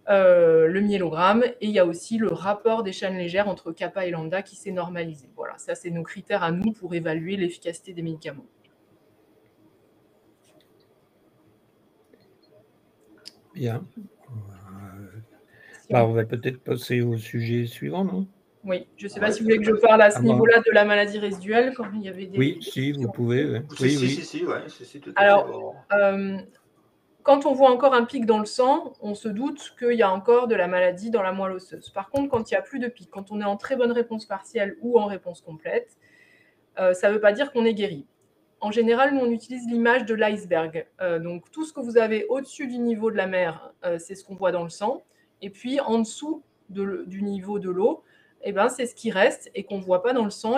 le myélogramme, et il y a aussi le rapport des chaînes légères entre kappa et lambda qui s'est normalisé. Voilà, ça c'est nos critères à nous pour évaluer l'efficacité des médicaments. Bien. On va peut-être passer au sujet suivant, non? Oui, je ne sais pas si vous voulez que je parle à ce niveau-là de la maladie résiduelle, quand il y avait des... Oui, si, vous pouvez. Si, tout à fait. Alors, quand on voit encore un pic dans le sang, on se doute qu'il y a encore de la maladie dans la moelle osseuse. Par contre, quand il n'y a plus de pic, quand on est en très bonne réponse partielle ou en réponse complète, ça ne veut pas dire qu'on est guéri. En général, nous, on utilise l'image de l'iceberg. Donc, tout ce que vous avez au-dessus du niveau de la mer, c'est ce qu'on voit dans le sang. Et puis, en dessous du niveau de l'eau, c'est ce qui reste et qu'on ne voit pas dans le sang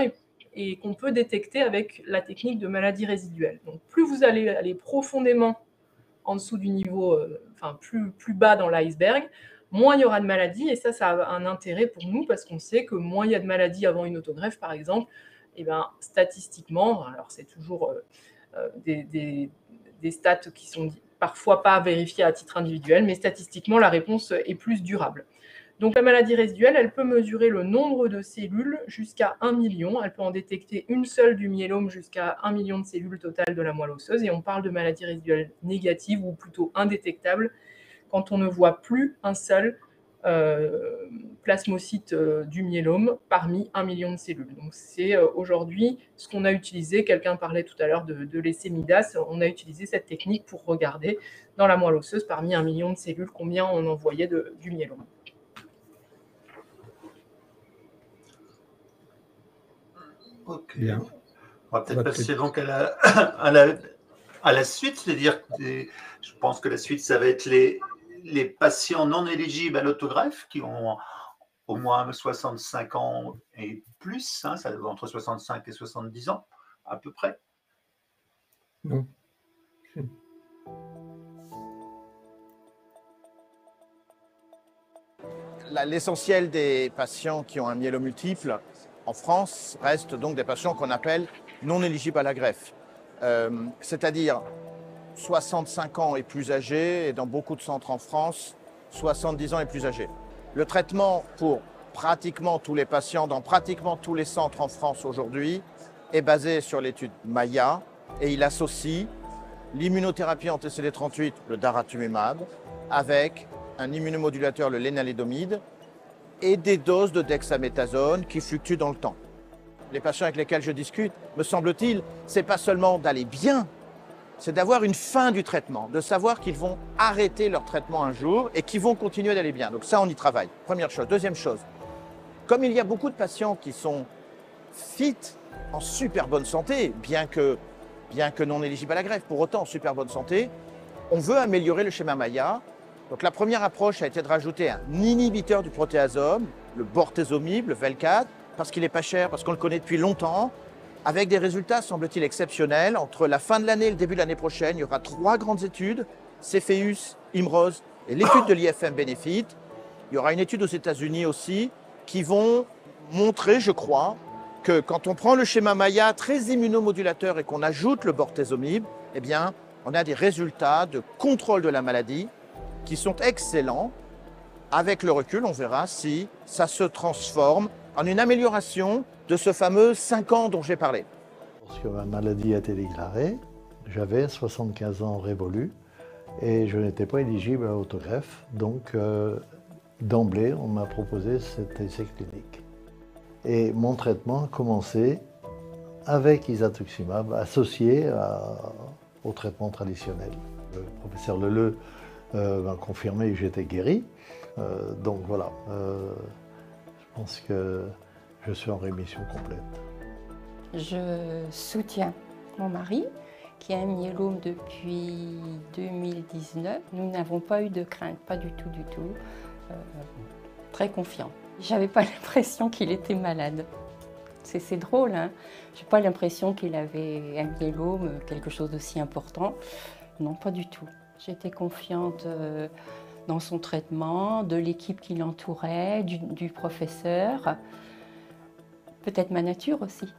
et qu'on peut détecter avec la technique de maladie résiduelle. Donc, plus vous allez aller profondément en dessous du niveau, plus bas dans l'iceberg, moins il y aura de maladies. Et ça a un intérêt pour nous parce qu'on sait que moins il y a de maladies avant une autogreffe, par exemple, statistiquement, alors c'est toujours des stats qui sont parfois pas vérifiés à titre individuel, mais statistiquement, la réponse est plus durable. Donc la maladie résiduelle, elle peut mesurer le nombre de cellules jusqu'à 1 million. Elle peut en détecter une seule du myélome jusqu'à 1 million de cellules totales de la moelle osseuse. Et on parle de maladie résiduelle négative ou plutôt indétectable quand on ne voit plus un seul plasmocyte du myélome parmi 1 million de cellules. Donc c'est aujourd'hui ce qu'on a utilisé. Quelqu'un parlait tout à l'heure de l'essai Midas. On a utilisé cette technique pour regarder dans la moelle osseuse parmi 1 million de cellules combien on envoyait du myélome. Ok. Bien. On va peut-être Ouais, passer peut-être. donc à la suite, c'est-à-dire que je pense que la suite, ça va être les patients non éligibles à l'autogreffe qui ont au moins 65 ans et plus, hein, ça entre 65 et 70 ans à peu près. Non. L'essentiel des patients qui ont un myélome multiple en France reste donc des patients qu'on appelle non éligibles à la greffe. C'est-à-dire 65 ans et plus âgés, et dans beaucoup de centres en France, 70 ans et plus âgés. Le traitement pour pratiquement tous les patients dans pratiquement tous les centres en France aujourd'hui est basé sur l'étude MAIA et il associe l'immunothérapie anti-CD38, le daratumumab, avec un immunomodulateur, le lénalédomide, et des doses de dexaméthasone qui fluctuent dans le temps. Les patients avec lesquels je discute, me semble-t-il, c'est pas seulement d'aller bien, c'est d'avoir une fin du traitement, de savoir qu'ils vont arrêter leur traitement un jour et qu'ils vont continuer d'aller bien. Donc ça, on y travaille. Première chose. Deuxième chose, comme il y a beaucoup de patients qui sont fit, en super bonne santé, bien que non éligibles à la greffe, pour autant en super bonne santé, on veut améliorer le schéma MAIA. Donc la première approche a été de rajouter un inhibiteur du protéasome, le bortezomib, le Velcade, parce qu'il n'est pas cher, parce qu'on le connaît depuis longtemps, avec des résultats, semble-t-il, exceptionnels. Entre la fin de l'année et le début de l'année prochaine, il y aura 3 grandes études, Cepheus, IMROS et l'étude de l'IFM Benefit. Il y aura une étude aux États-Unis aussi qui vont montrer, je crois, que quand on prend le schéma MAIA très immunomodulateur et qu'on ajoute le bortezomib, eh bien, on a des résultats de contrôle de la maladie qui sont excellents. Avec le recul, on verra si ça se transforme en une amélioration de ce fameux 5 ans dont j'ai parlé. Lorsque ma maladie a été déclarée, j'avais 75 ans révolus et je n'étais pas éligible à l'autogreffe. Donc, d'emblée, on m'a proposé cet essai clinique. Et mon traitement a commencé avec isatuximab, associé au traitement traditionnel. Le professeur Leleu m'a confirmé que j'étais guéri. Donc voilà, je pense que je suis en rémission complète. Je soutiens mon mari qui a un myélome depuis 2019. Nous n'avons pas eu de crainte, pas du tout, du tout. Très confiant. J'avais pas l'impression qu'il était malade. C'est drôle, hein. J'ai pas l'impression qu'il avait un myélome, quelque chose d'aussi important. Non, pas du tout. J'étais confiante dans son traitement, de l'équipe qui l'entourait, du professeur. Peut-être ma nature aussi.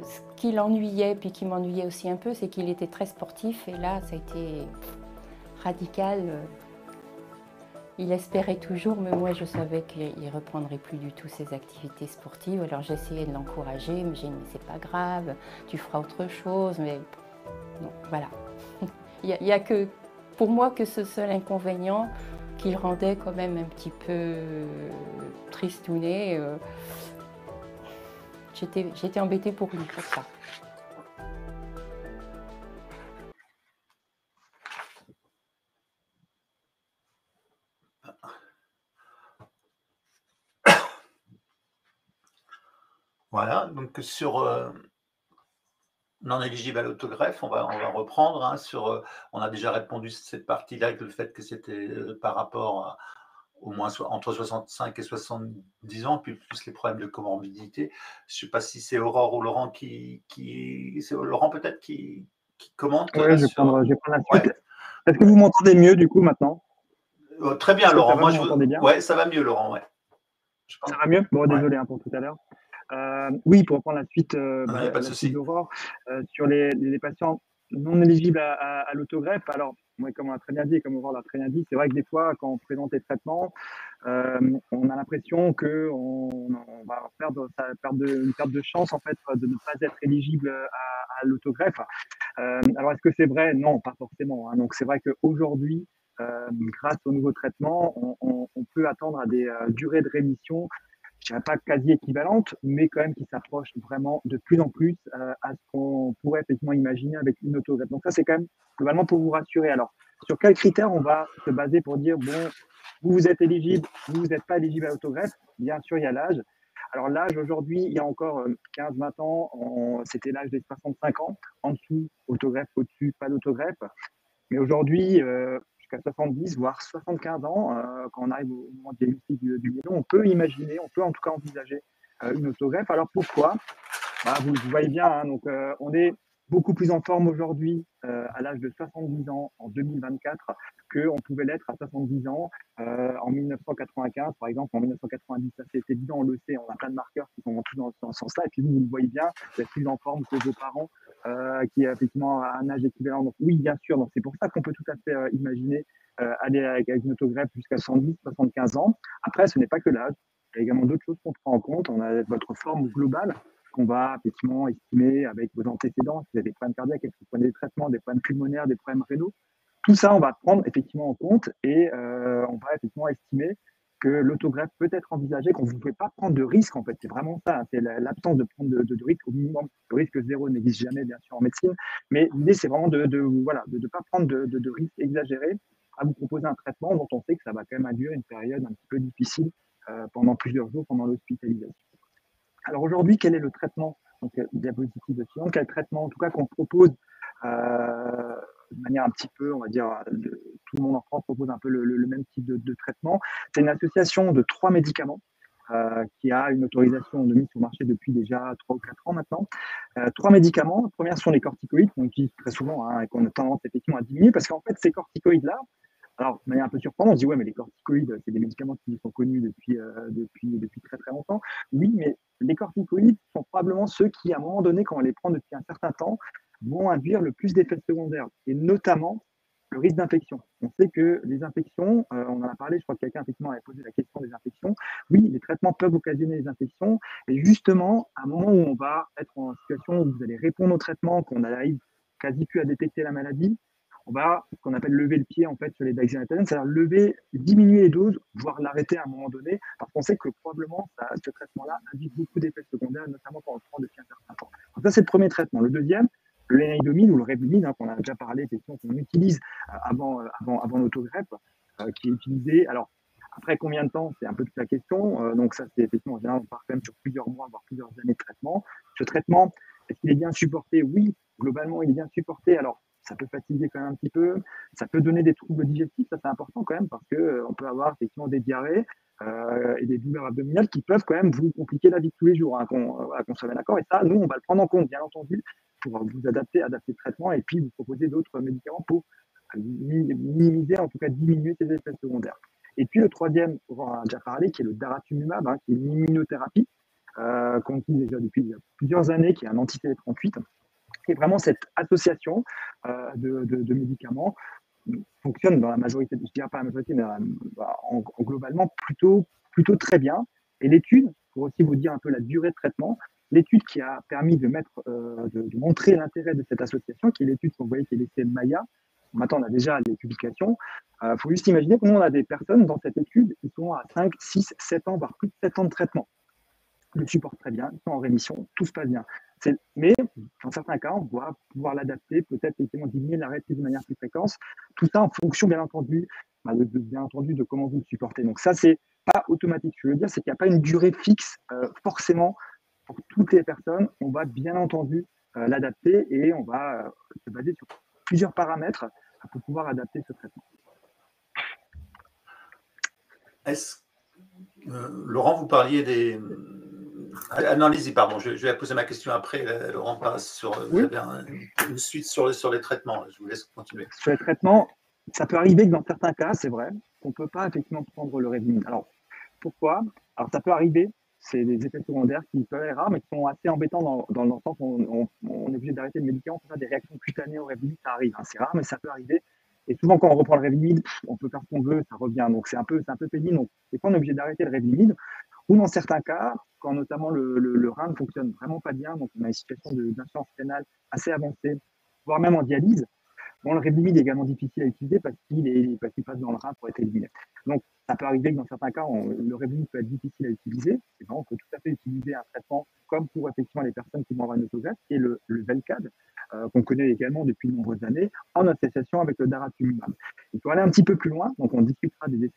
Ce qui l'ennuyait, puis qui m'ennuyait aussi un peu, c'est qu'il était très sportif. Et là, ça a été radical. Il espérait toujours, mais moi je savais qu'il ne reprendrait plus du tout ses activités sportives. Alors j'essayais de l'encourager, mais j'ai dit, mais c'est pas grave, tu feras autre chose. Mais non, voilà. Il n'y a que, pour moi, que ce seul inconvénient qui le rendait quand même un petit peu tristounet. J'étais embêtée pour lui, pour ça. Voilà, donc sur non éligible à l'autogreffe, on va reprendre. Hein, on a déjà répondu sur cette partie-là avec le fait que c'était par rapport au moins entre 65 et 70 ans, puis plus les problèmes de comorbidité. Je ne sais pas si c'est Aurore ou Laurent c'est Laurent peut-être qui commente. Oui, je vais prendre la suite. Ouais. Est-ce que vous m'entendez mieux du coup maintenant? Très bien, Laurent. Moi, ouais, ça va mieux, Laurent. Ouais. Ça va mieux? Bon, désolé pour tout à l'heure. Oui, pour reprendre la suite, pas de souci. d'Aurore, sur les patients non éligibles à l'autogreffe. Alors, comme on l'a très bien dit et comme Aurore l'a très bien dit, c'est vrai que des fois, quand on présente les traitements, on a l'impression qu'on va une perte de chance en fait de ne pas être éligible à l'autogreffe. Alors, est-ce que c'est vrai? Non, pas forcément, hein. Donc, c'est vrai qu'aujourd'hui, grâce aux nouveaux traitements, on peut attendre à des durées de rémission, je dirais pas quasi équivalentes, mais quand même qui s'approchent vraiment de plus en plus à ce qu'on pourrait effectivement imaginer avec une autogreffe. Donc ça, c'est quand même globalement pour vous rassurer. Alors, sur quels critères on va se baser pour dire, bon, vous êtes éligible, vous n'êtes pas éligible à l'autogreffe? Bien sûr, il y a l'âge. Alors l'âge, aujourd'hui, il y a encore 15-20 ans, c'était l'âge des 65 ans. En dessous, autogreffe, au-dessus, pas d'autogreffe. Mais aujourd'hui, jusqu'à 70, voire 75 ans, quand on arrive au moment du diagnostic du myélome, on peut imaginer, on peut en tout cas envisager une autogreffe. Alors pourquoi? Vous voyez bien, hein, donc on est beaucoup plus en forme aujourd'hui à l'âge de 70 ans en 2024 qu'on pouvait l'être à 70 ans en 1995, par exemple, en 1990. Ça, c'est évident, on le sait, on a plein de marqueurs qui sont tous dans ce sens-là. Et puis vous le voyez bien, vous êtes plus en forme que vos parents qui effectivement à un âge équivalent. Donc oui, bien sûr, donc c'est pour ça qu'on peut tout à fait imaginer aller avec une autogreffe jusqu'à 110, 75 ans. Après, ce n'est pas que l'âge. Il y a également d'autres choses qu'on prend en compte. On a votre forme globale qu'on va effectivement estimer avec vos antécédents, si vous avez des problèmes cardiaques, est-ce que vous prenez des traitements, des problèmes pulmonaires, des problèmes rénaux. Tout ça, on va prendre effectivement en compte et on va effectivement estimer que l'autogreffe peut être envisagée, qu'on ne pouvez pas prendre de risque en fait. C'est vraiment ça, hein. C'est l'absence de prendre de risque au minimum. Le risque zéro n'existe jamais, bien sûr, en médecine, mais l'idée, c'est vraiment de ne pas prendre de risques exagérés à vous proposer un traitement dont on sait que ça va quand même induire une période un petit peu difficile pendant plusieurs jours pendant l'hospitalisation. Alors aujourd'hui, quel est le traitement? Donc, diapositive de suivant, quel traitement en tout cas qu'on propose de manière un petit peu, on va dire, tout le monde en France propose un peu le même type de traitement. C'est une association de 3 médicaments qui a une autorisation de mise sur le marché depuis déjà 3 ou 4 ans maintenant. 3 médicaments. La première sont les corticoïdes qu'on utilise très souvent et qu'on a tendance effectivement à diminuer parce qu'en fait, ces corticoïdes-là, alors, de manière un peu surprenante, on se dit, ouais, mais les corticoïdes, c'est des médicaments qui sont connus depuis très très longtemps. Oui, mais les corticoïdes sont probablement ceux qui, à un moment donné, quand on les prend depuis un certain temps, vont induire le plus d'effets secondaires, et notamment le risque d'infection. On sait que les infections, on en a parlé, je crois que quelqu'un effectivement avait posé la question des infections. Oui, les traitements peuvent occasionner des infections, et justement, à un moment où on va être en situation où vous allez répondre au traitement, qu'on arrive quasi plus à détecter la maladie, on va, ce qu'on appelle lever le pied en fait sur les dexamethasone, c'est-à-dire diminuer les doses, voire l'arrêter à un moment donné, parce qu'on sait que probablement ce traitement-là induit beaucoup d'effets secondaires, notamment quand on le prend depuis un certain temps. Donc ça, c'est le premier traitement. Le deuxième, le lénaïdomide ou le revlimid, qu'on a déjà parlé, qu'on utilise avant l'autogreffe, qui est utilisé. Alors, après combien de temps, c'est un peu toute la question. Donc ça, c'est effectivement, en général, on part quand même sur plusieurs mois, voire plusieurs années de traitement. Ce traitement, est-ce qu'il est bien supporté? Oui, globalement, il est bien supporté. Alors, ça peut fatiguer quand même un petit peu, ça peut donner des troubles digestifs, ça c'est important quand même parce qu'on peut avoir effectivement des diarrhées et des douleurs abdominales qui peuvent quand même vous compliquer la vie de tous les jours, hein, qu'on soit bien d'accord. Et ça, nous, on va le prendre en compte, bien entendu, pour vous adapter le traitement et puis vous proposer d'autres médicaments pour minimiser, en tout cas diminuer ces effets secondaires. Et puis le troisième, on en a déjà parlé, qui est le daratumumab, qui est une immunothérapie qu'on utilise déjà depuis plusieurs années, qui est un anti-CD38. Et vraiment, cette association de médicaments fonctionne dans la majorité, je ne dirais pas la majorité, mais globalement plutôt très bien. Et l'étude, pour aussi vous dire un peu la durée de traitement, l'étude qui a permis de montrer l'intérêt de cette association, qui est l'étude qu'on voyait qui est l'essai Maya. Maintenant, on a déjà les publications. Il faut juste imaginer que nous, on a des personnes dans cette étude qui sont à 5, 6, 7 ans, voire plus de 7 ans de traitement. Ils le supportent très bien, ils sont en rémission, tout se passe bien. Mais dans certains cas, on va pouvoir l'adapter, peut-être effectivement diminuer l'arrêt de manière plus fréquente. Tout ça en fonction, bien entendu, de comment vous le supportez. Donc ça, c'est pas automatique. Ce que je veux dire, c'est qu'il n'y a pas une durée fixe forcément pour toutes les personnes. On va bien entendu l'adapter et on va se baser sur plusieurs paramètres pour pouvoir adapter ce traitement. Laurent, vous parliez des... Ah, non, allez-y, pardon, je vais poser ma question après. Laurent passe sur vous avez une suite sur les traitements. Je vous laisse continuer. Sur les traitements, ça peut arriver que dans certains cas, c'est vrai, qu'on ne peut pas effectivement prendre le Revlimid. Alors, pourquoi? Alors, ça peut arriver, c'est des effets secondaires qui peuvent être rares, mais qui sont assez embêtants dans le sens où on est obligé d'arrêter le médicament pour faire des réactions cutanées au Revlimid, ça arrive. C'est rare, mais ça peut arriver. Et souvent, quand on reprend le Revlimid, on peut faire ce qu'on veut, ça revient. Donc, c'est un peu pénible. Donc, des fois, on est obligé d'arrêter le Revlimid. Ou dans certains cas, quand notamment le rein ne fonctionne vraiment pas bien, donc on a une situation d'insuffisance rénale assez avancée, voire même en dialyse, bon, le Revlimid est également difficile à utiliser parce qu'il passe dans le rein pour être éliminé. Donc, ça peut arriver que dans certains cas, le Revlimid peut être difficile à utiliser. Et ben, on peut tout à fait utiliser un traitement comme pour effectivement les personnes qui vont avoir une autogreffe, qui est le Velcade, qu'on connaît également depuis de nombreuses années, en association avec le daratumumab. Il faut aller un petit peu plus loin, donc on discutera des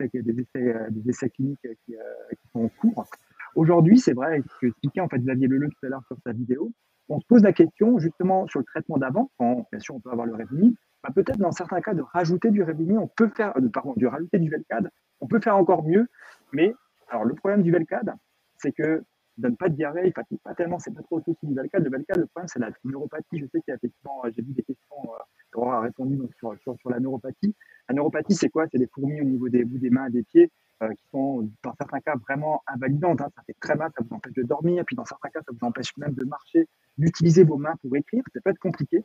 essais cliniques qui sont en cours. Aujourd'hui, c'est vrai, que expliquait en fait Xavier Leleu tout à l'heure sur sa vidéo, on se pose la question justement sur le traitement d'avant, quand bien sûr on peut avoir le Revlimid, bah, peut-être dans certains cas de rajouter du Revlimid, on peut faire, de rajouter du Velcade, on peut faire encore mieux, mais alors le problème du Velcade, c'est que ça donne pas de diarrhée, il fatigue pas tellement, c'est pas trop le souci du Velcade. Le Velcade, le problème c'est la neuropathie. Je sais qu'il y a effectivement, j'ai vu des questions, Laura a répondu donc, sur la neuropathie. La neuropathie, c'est quoi? C'est des fourmis au niveau des bouts des mains et des pieds qui sont dans certains cas vraiment invalidantes. Hein. Ça fait très mal, ça vous empêche de dormir, puis dans certains cas, ça vous empêche même de marcher, d'utiliser vos mains pour écrire. Ça peut être compliqué.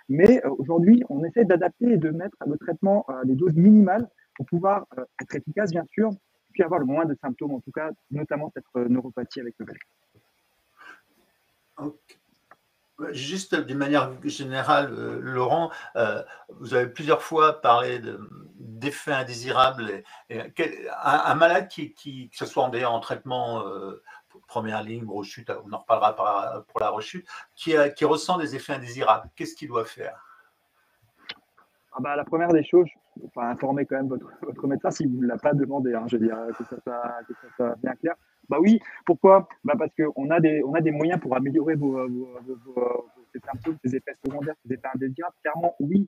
Mais aujourd'hui, on essaie d'adapter et de mettre le traitement à des doses minimales pour pouvoir être efficace, bien sûr, et puis avoir le moins de symptômes, en tout cas, notamment cette neuropathie avec le Velcade. Okay. Juste d'une manière générale, Laurent, vous avez plusieurs fois parlé d'effets indésirables. Un malade que ce soit d'ailleurs en traitement première ligne, rechute, on en reparlera pour la rechute, qui ressent des effets indésirables, qu'est-ce qu'il doit faire? La première des choses, il faut informer quand même votre médecin s'il ne vous l'a pas demandé, hein, je veux dire, que ça soit bien clair. Bah oui, pourquoi? Parce qu'on a des moyens pour améliorer ces symptômes, ces effets secondaires, ces effets indésirables. Clairement, oui.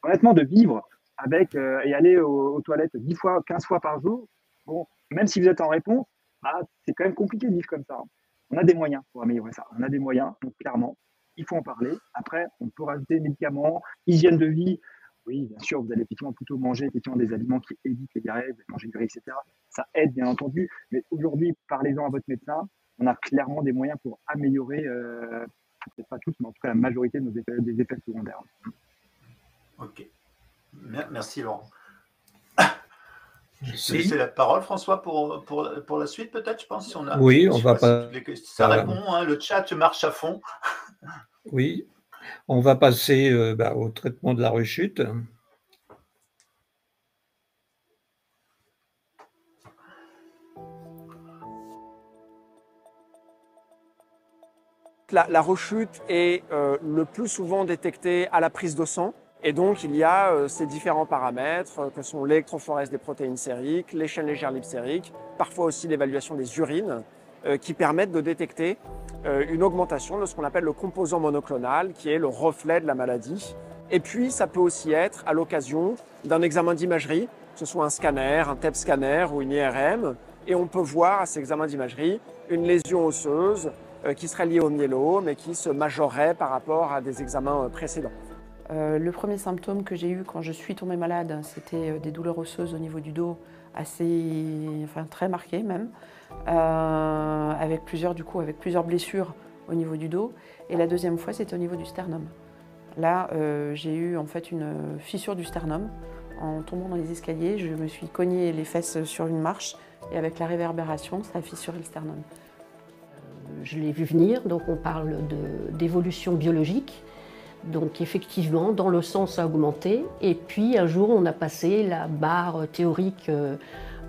Honnêtement, de vivre avec et aller aux toilettes 10 fois, 15 fois par jour, bon, même si vous êtes en réponse, c'est quand même compliqué de vivre comme ça. On a des moyens pour améliorer ça. On a des moyens, donc clairement, il faut en parler. Après, on peut rajouter des médicaments, hygiène de vie. Oui, bien sûr, vous allez effectivement plutôt manger des aliments qui évitent les diarrhées, vous allez manger du riz, etc. Ça aide, bien entendu. Mais aujourd'hui, parlez-en à votre médecin. On a clairement des moyens pour améliorer, peut-être pas tous, mais en tout cas la majorité de des effets secondaires. Ok. Merci, Laurent. Je vais laisser la parole, François, pour la suite, peut-être, je pense. Si on a, oui, on va pas. Ça répond, hein, le chat marche à fond. Oui. On va passer au traitement de la rechute. La rechute est le plus souvent détectée à la prise de sang. Et donc, il y a ces différents paramètres que sont l'électrophorèse des protéines sériques, les chaînes légères libres sériques, parfois aussi l'évaluation des urines, qui permettent de détecter une augmentation de ce qu'on appelle le composant monoclonal, qui est le reflet de la maladie. Et puis, ça peut aussi être à l'occasion d'un examen d'imagerie, que ce soit un scanner, un TEP scanner ou une IRM, et on peut voir à ces examens d'imagerie une lésion osseuse qui serait liée au myélome et qui se majorerait par rapport à des examens précédents. Le premier symptôme que j'ai eu quand je suis tombée malade, c'était des douleurs osseuses au niveau du dos, très marquées même, avec plusieurs blessures au niveau du dos. Et la deuxième fois, c'était au niveau du sternum. Là, j'ai eu en fait une fissure du sternum. En tombant dans les escaliers, je me suis cogné les fesses sur une marche et avec la réverbération, ça a fissuré le sternum. Je l'ai vu venir, donc on parle d'évolution biologique. Donc effectivement, dans le sang, ça a augmenté. Et puis un jour, on a passé la barre théorique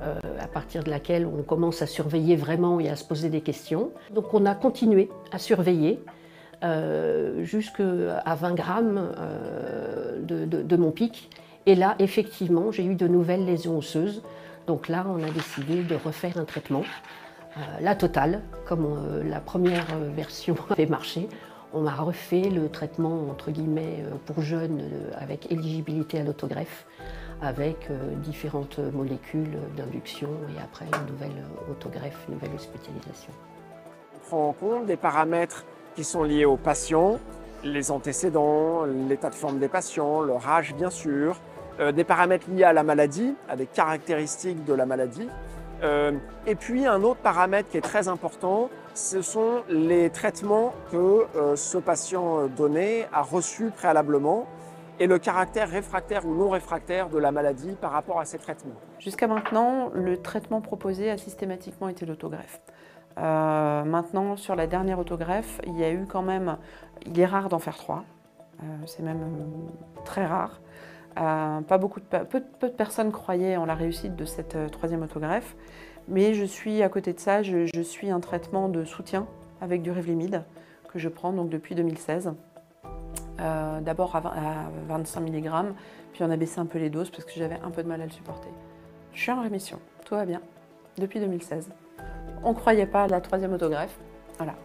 à partir de laquelle on commence à surveiller vraiment et à se poser des questions. Donc on a continué à surveiller jusqu'à 20 grammes de mon pic. Et là, effectivement, j'ai eu de nouvelles lésions osseuses. Donc là, on a décidé de refaire un traitement, la totale, comme la première version avait marché. On m'a refait le traitement, entre guillemets, pour jeunes avec éligibilité à l'autogreffe, avec différentes molécules d'induction et après une nouvelle autogreffe, une nouvelle hospitalisation. On prend en compte des paramètres qui sont liés aux patients, les antécédents, l'état de forme des patients, leur âge bien sûr, des paramètres liés à la maladie, à des caractéristiques de la maladie. Et puis un autre paramètre qui est très important, ce sont les traitements que ce patient donné a reçus préalablement. et le caractère réfractaire ou non réfractaire de la maladie par rapport à ces traitements. Jusqu'à maintenant, le traitement proposé a systématiquement été l'autogreffe. Maintenant, sur la dernière autogreffe, il y a eu quand même, il est rare d'en faire 3, c'est même très rare. Peu de personnes croyaient en la réussite de cette 3e autogreffe, mais je suis à côté de ça, je suis un traitement de soutien avec du Revlimid que je prends donc depuis 2016. D'abord à 25 mg, puis on a baissé un peu les doses parce que j'avais un peu de mal à le supporter. Je suis en rémission, tout va bien, depuis 2016. On ne croyait pas à la 3e autogreffe, voilà.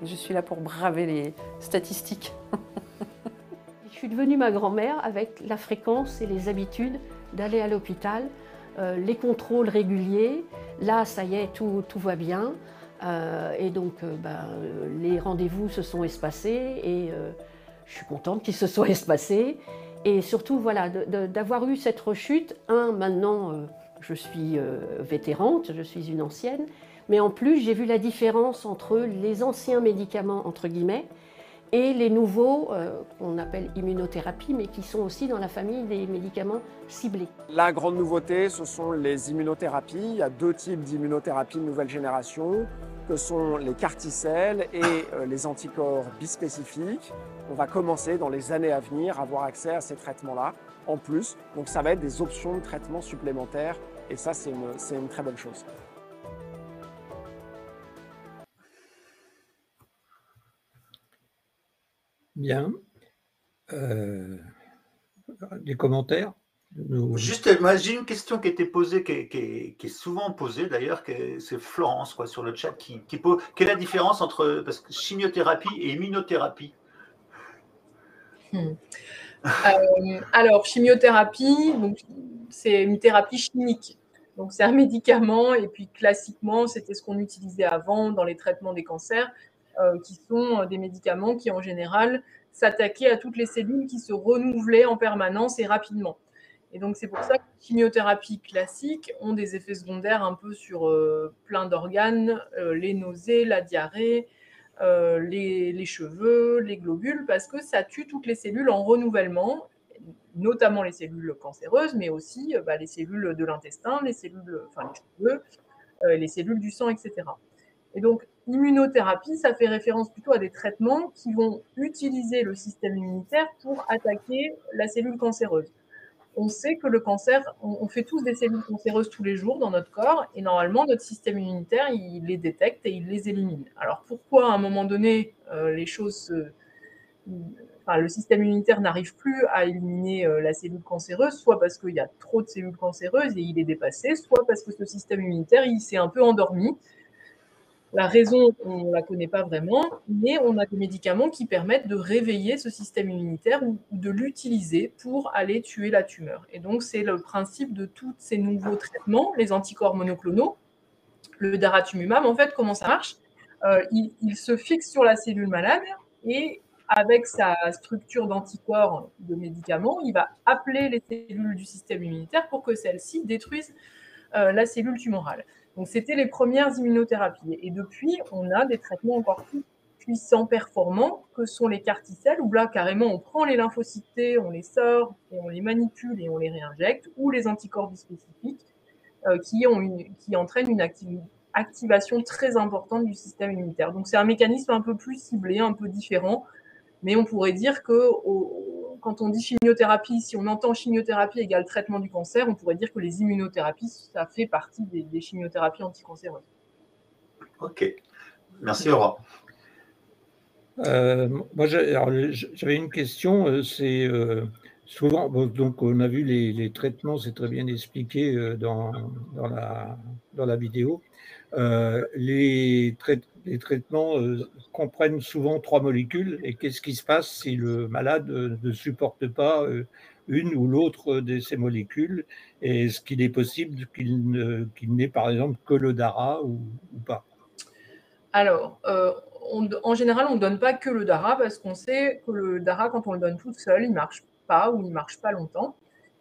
Je suis là pour braver les statistiques. Je suis devenue ma grand-mère avec la fréquence et les habitudes d'aller à l'hôpital, les contrôles réguliers. Là, ça y est, tout va bien. Et donc, les rendez-vous se sont espacés et je suis contente qu'ils se soient espacés. Et surtout, voilà, d'avoir eu cette rechute. Maintenant, je suis vétérante, je suis une ancienne. Mais en plus, j'ai vu la différence entre les anciens médicaments, entre guillemets, et les nouveaux qu'on appelle immunothérapie, mais qui sont aussi dans la famille des médicaments ciblés. La grande nouveauté, ce sont les immunothérapies. Il y a 2 types d'immunothérapie de nouvelle génération, que sont les CAR-T-cells et les anticorps bispécifiques. On va commencer dans les années à venir à avoir accès à ces traitements-là en plus. Donc ça va être des options de traitement supplémentaires et ça, c'est une très bonne chose. Bien. Des commentaires? Juste, moi, j'ai une question qui a été posée, qui est souvent posée d'ailleurs, c'est Florence quoi, sur le chat qui pose. Quelle est la différence entre chimiothérapie et immunothérapie? Alors, chimiothérapie, c'est une thérapie chimique. Donc, c'est un médicament, et puis classiquement, c'était ce qu'on utilisait avant dans les traitements des cancers, qui sont des médicaments qui, en général, s'attaquaient à toutes les cellules qui se renouvelaient en permanence et rapidement. Et donc, c'est pour ça que les chimiothérapies classiques ont des effets secondaires un peu sur plein d'organes, les nausées, la diarrhée, les cheveux, les globules, parce que ça tue toutes les cellules en renouvellement, notamment les cellules cancéreuses, mais aussi les cellules de l'intestin, les cheveux, les cellules du sang, etc. Et donc, l'immunothérapie, ça fait référence plutôt à des traitements qui vont utiliser le système immunitaire pour attaquer la cellule cancéreuse. On sait que le cancer, on fait tous des cellules cancéreuses tous les jours dans notre corps, et normalement, notre système immunitaire, il les détecte et il les élimine. Alors, pourquoi, à un moment donné, le système immunitaire n'arrive plus à éliminer la cellule cancéreuse, soit parce qu'il y a trop de cellules cancéreuses et il est dépassé, soit parce que ce système immunitaire, il s'est un peu endormi. La raison, on ne la connaît pas vraiment, mais on a des médicaments qui permettent de réveiller ce système immunitaire ou de l'utiliser pour aller tuer la tumeur. Et donc, c'est le principe de tous ces nouveaux traitements, les anticorps monoclonaux. Le daratumumab, en fait, comment ça marche? Il se fixe sur la cellule malade et avec sa structure d'anticorps de médicaments, il va appeler les cellules du système immunitaire pour que celles-ci détruisent la cellule tumorale. Donc, c'était les premières immunothérapies. Et depuis, on a des traitements encore plus puissants, performants, que sont les CAR-T-cells, où là, carrément, on prend les lymphocytes T, on les sort, et on les manipule et on les réinjecte, ou les anticorps bispécifiques, qui entraînent une activation très importante du système immunitaire. Donc, c'est un mécanisme un peu plus ciblé, un peu différent, mais on pourrait dire que quand on dit chimiothérapie, si on entend chimiothérapie égale traitement du cancer, on pourrait dire que les immunothérapies, ça fait partie des chimiothérapies anticancéreuses. Ok, merci Laurent. Moi, j'avais une question, c'est souvent, donc on a vu les traitements, c'est très bien expliqué dans la vidéo. Les traitements comprennent souvent 3 molécules, et qu'est-ce qui se passe si le malade ne supporte pas une ou l'autre de ces molécules? Est-ce qu'il est possible qu'il n'ait par exemple que le DARA ou pas? Alors, en général, on ne donne pas que le DARA parce qu'on sait que le DARA, quand on le donne tout seul, il ne marche pas ou il ne marche pas longtemps.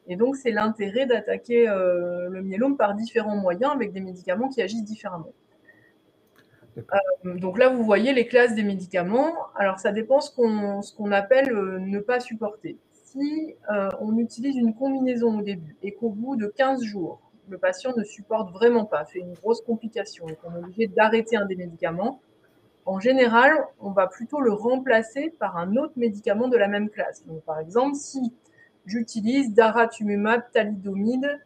Et donc, c'est l'intérêt d'attaquer le myélome par différents moyens avec des médicaments qui agissent différemment. Donc là, vous voyez les classes des médicaments. Alors, ça dépend ce qu'on appelle ne pas supporter. si on utilise une combinaison au début et qu'au bout de 15 jours, le patient ne supporte vraiment pas, fait une grosse complication et qu'on est obligé d'arrêter un des médicaments, en général, on va plutôt le remplacer par un autre médicament de la même classe. Donc, par exemple, si j'utilise daratumumab, thalidomide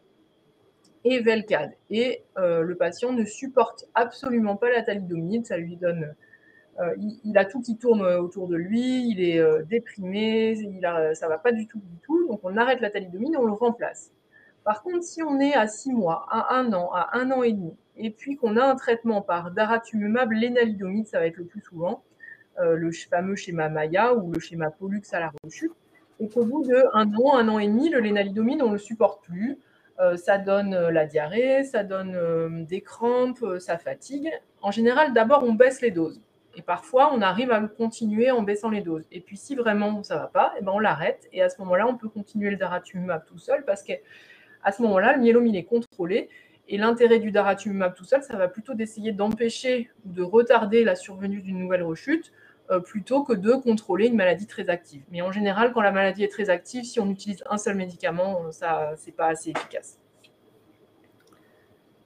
et Velcade, et le patient ne supporte absolument pas la thalidomide, ça lui donne... il a tout qui tourne autour de lui, il est déprimé, ça ne va pas du tout, donc on arrête la thalidomide et on le remplace. Par contre, si on est à 6 mois, à 1 an, à 1 an et demi, et puis qu'on a un traitement par daratumumab, lénalidomide, ça va être le plus souvent, le fameux schéma Maya ou le schéma Pollux à la rechute, et qu'au bout de 1 an et demi, le lénalidomide, on ne le supporte plus, ça donne la diarrhée, ça donne des crampes, ça fatigue. En général, d'abord, on baisse les doses. Et parfois, on arrive à continuer en baissant les doses. Et puis, si vraiment ça ne va pas, eh ben, on l'arrête. Et à ce moment-là, on peut continuer le daratumumab tout seul parce qu'à ce moment-là, le myélome, il est contrôlé. Et l'intérêt du daratumumab tout seul, ça va plutôt d'essayer d'empêcher ou de retarder la survenue d'une nouvelle rechute plutôt que de contrôler une maladie très active. Mais en général, quand la maladie est très active, si on utilise un seul médicament, ça, c'est pas assez efficace.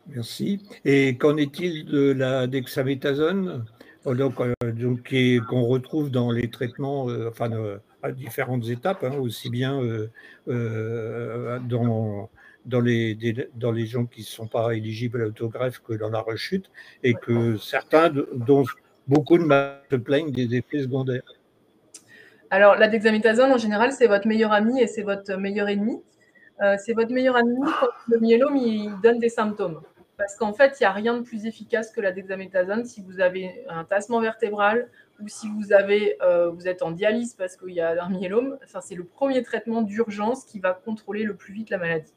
Merci. Et qu'en est-il de la dexaméthasone, qu'on retrouve dans les traitements, à différentes étapes, hein, aussi bien dans les gens qui ne sont pas éligibles à l'autogreffe que dans la rechute, et que certains, dont beaucoup de malades se plaignent des effets secondaires. Alors, la dexaméthasone, en général, c'est votre meilleur ami et c'est votre meilleur ennemi. C'est votre meilleur ami quand le myélome il donne des symptômes. Parce qu'en fait, il n'y a rien de plus efficace que la dexaméthasone si vous avez un tassement vertébral ou si vous êtes en dialyse parce qu'il y a un myélome. Enfin, c'est le premier traitement d'urgence qui va contrôler le plus vite la maladie.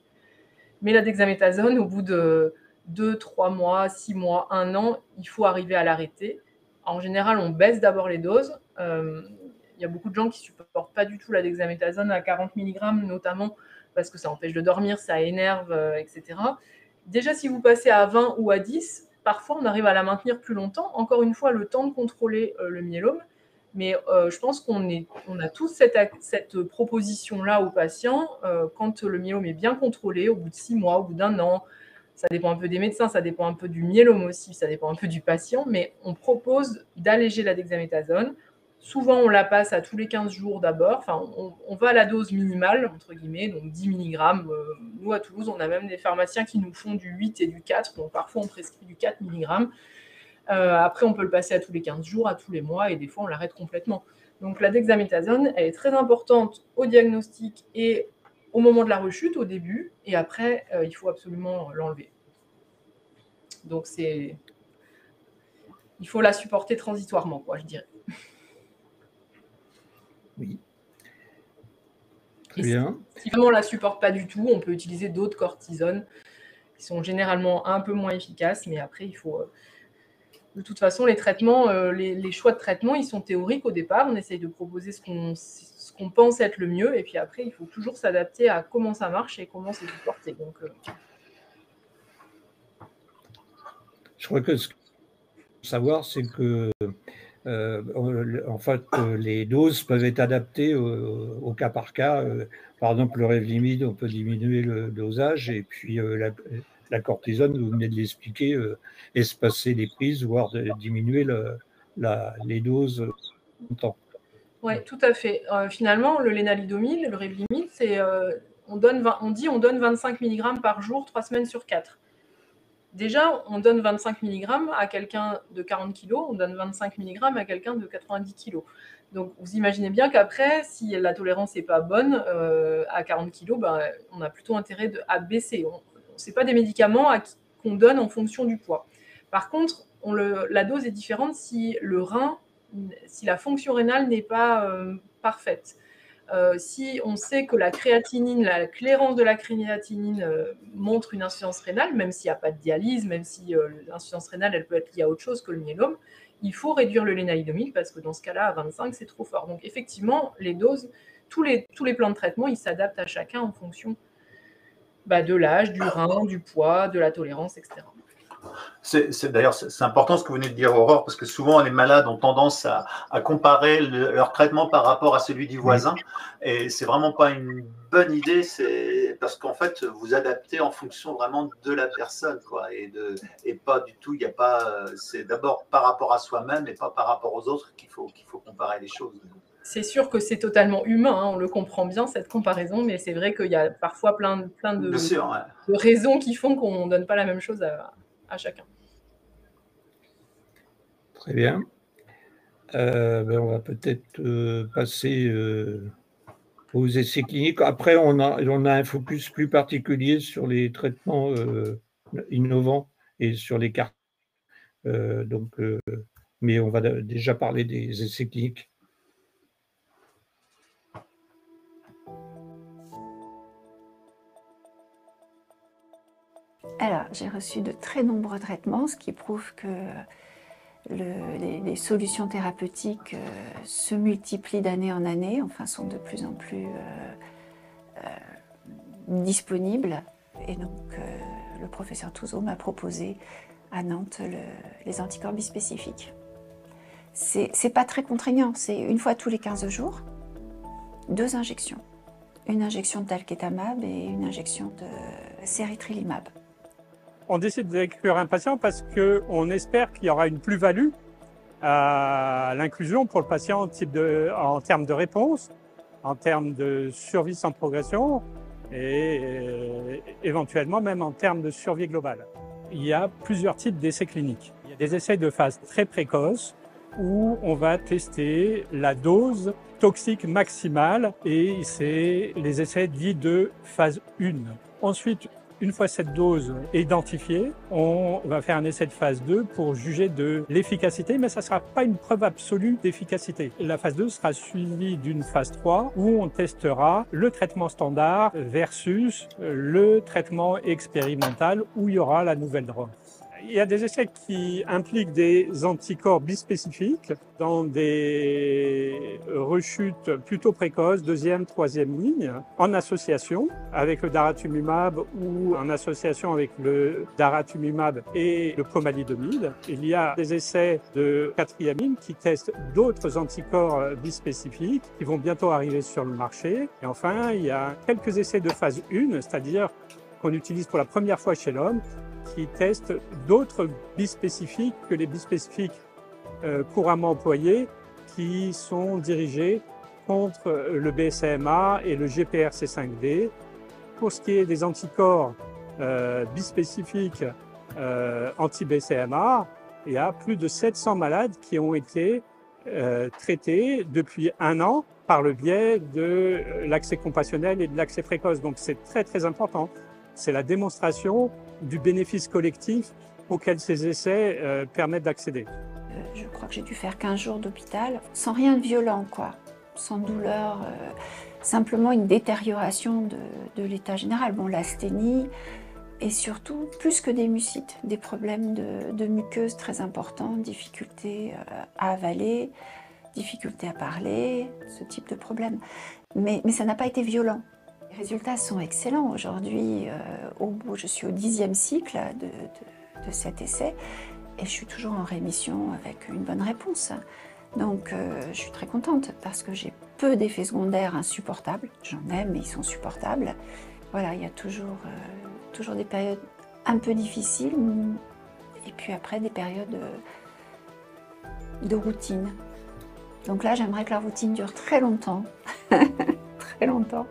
Mais la dexaméthasone, au bout de 2, 3 mois, 6 mois, 1 an, il faut arriver à l'arrêter. En général, on baisse d'abord les doses. Il y a beaucoup de gens qui ne supportent pas du tout la dexaméthasone à 40 mg, notamment parce que ça empêche de dormir, ça énerve, etc. Déjà, si vous passez à 20 ou à 10, parfois, on arrive à la maintenir plus longtemps. Encore une fois, le temps de contrôler le myélome. Mais je pense qu'on a tous cette proposition-là aux patients. Quand le myélome est bien contrôlé, au bout de 6 mois, au bout d'1 an, ça dépend un peu des médecins, ça dépend un peu du myélome aussi, ça dépend un peu du patient, mais on propose d'alléger la dexaméthasone. Souvent, on la passe à tous les 15 jours d'abord. Enfin, on va à la dose minimale, entre guillemets, donc 10 mg. Nous, à Toulouse, on a même des pharmaciens qui nous font du 8 et du 4. Donc, parfois, on prescrit du 4 mg. Après, on peut le passer à tous les 15 jours, à tous les mois, et des fois, on l'arrête complètement. Donc, la dexaméthasone, elle est très importante au diagnostic et au moment de la rechute, au début. Et après, il faut absolument l'enlever. Donc, il faut la supporter transitoirement, quoi, je dirais. Oui. Très bien. Si vraiment on ne la supporte pas du tout, on peut utiliser d'autres cortisones qui sont généralement un peu moins efficaces, mais après, il faut... De toute façon, les traitements, les choix de traitement, ils sont théoriques au départ. On essaye de proposer ce qu'on pense être le mieux, et puis après, il faut toujours s'adapter à comment ça marche et comment c'est supporté. Donc, je crois que ce qu'il faut savoir, c'est que en fait, les doses peuvent être adaptées au cas par cas. Par exemple, le Revlimid, on peut diminuer le dosage, et puis la cortisone, vous venez de l'expliquer, espacer les prises, voire diminuer les doses longtemps. Oui, tout à fait. Finalement, le lénalidomide, le Revlimid, on donne 25 mg par jour, 3 semaines sur 4. Déjà, on donne 25 mg à quelqu'un de 40 kg, on donne 25 mg à quelqu'un de 90 kg. Donc, vous imaginez bien qu'après, si la tolérance n'est pas bonne, à 40 kg, on a plutôt intérêt à baisser. Ce n'est pas des médicaments qu'on donne en fonction du poids. Par contre, la dose est différente si la fonction rénale n'est pas parfaite. Si on sait que la créatinine, la clairance de la créatinine montre une insuffisance rénale, même s'il n'y a pas de dialyse, même si l'insuffisance rénale elle peut être liée à autre chose que le myélome, il faut réduire le lénalidomide parce que dans ce cas-là, à 25, c'est trop fort. Donc effectivement, les doses, tous les plans de traitement, ils s'adaptent à chacun en fonction de l'âge, du rein, du poids, de la tolérance, etc. D'ailleurs, c'est important ce que vous venez de dire, Aurore, parce que souvent les malades ont tendance à comparer leur traitement par rapport à celui du voisin, et c'est vraiment pas une bonne idée, parce qu'en fait, vous adaptez en fonction vraiment de la personne, quoi, et pas du tout, il n'y a pas, c'est d'abord par rapport à soi-même et pas par rapport aux autres qu'il faut comparer les choses. C'est sûr que c'est totalement humain, hein, on le comprend bien, cette comparaison, mais c'est vrai qu'il y a parfois plein de raisons qui font qu'on ne donne pas la même chose à chacun. Très bien. On va peut-être passer aux essais cliniques. Après, on a un focus plus particulier sur les traitements innovants et sur les cartes. Mais on va déjà parler des essais cliniques. Alors, j'ai reçu de très nombreux traitements, ce qui prouve que les solutions thérapeutiques se multiplient d'année en année, enfin sont de plus en plus disponibles. Et donc, le professeur Touzeau m'a proposé à Nantes les anticorps bispécifiques. C'est pas très contraignant, c'est une fois tous les 15 jours, 2 injections. Une injection de talquetamab et une injection de ceritrilimab. On décide d'inclure un patient parce qu'on espère qu'il y aura une plus-value à l'inclusion pour le patient en termes de réponse, en termes de survie sans progression et éventuellement même en termes de survie globale. Il y a plusieurs types d'essais cliniques. Il y a des essais de phase très précoce où on va tester la dose toxique maximale et c'est les essais dits de phase 1. Ensuite, une fois cette dose identifiée, on va faire un essai de phase 2 pour juger de l'efficacité, mais ça ne sera pas une preuve absolue d'efficacité. La phase 2 sera suivie d'une phase 3 où on testera le traitement standard versus le traitement expérimental où il y aura la nouvelle drogue. Il y a des essais qui impliquent des anticorps bispécifiques dans des rechutes plutôt précoces, 2e, 3e ligne, en association avec le daratumumab ou en association avec le daratumumab et le pomalidomide. Il y a des essais de 4e ligne qui testent d'autres anticorps bispécifiques qui vont bientôt arriver sur le marché. Et enfin, il y a quelques essais de phase 1, c'est-à-dire qu'on utilise pour la première fois chez l'homme, qui testent d'autres bispécifiques que les bispécifiques couramment employés, qui sont dirigés contre le BCMA et le GPRC5D. Pour ce qui est des anticorps bispécifiques anti-BCMA, il y a plus de 700 malades qui ont été traités depuis 1 an par le biais de l'accès compassionnel et de l'accès précoce. Donc c'est très très important. C'est la démonstration du bénéfice collectif auquel ces essais permettent d'accéder. Je crois que j'ai dû faire 15 jours d'hôpital, sans rien de violent, quoi, sans douleur, simplement une détérioration de l'état général. Bon, l'asthénie et surtout, plus que des mucites, des problèmes de muqueuse très importants, difficulté à avaler, difficulté à parler, ce type de problème. Mais ça n'a pas été violent. Les résultats sont excellents. Aujourd'hui, je suis au 10e cycle de cet essai et je suis toujours en rémission avec une bonne réponse. Donc je suis très contente parce que j'ai peu d'effets secondaires insupportables. J'en ai, mais ils sont supportables. Voilà, il y a toujours des périodes un peu difficiles et puis après des périodes de routine. Donc là, j'aimerais que la routine dure très longtemps. Très longtemps.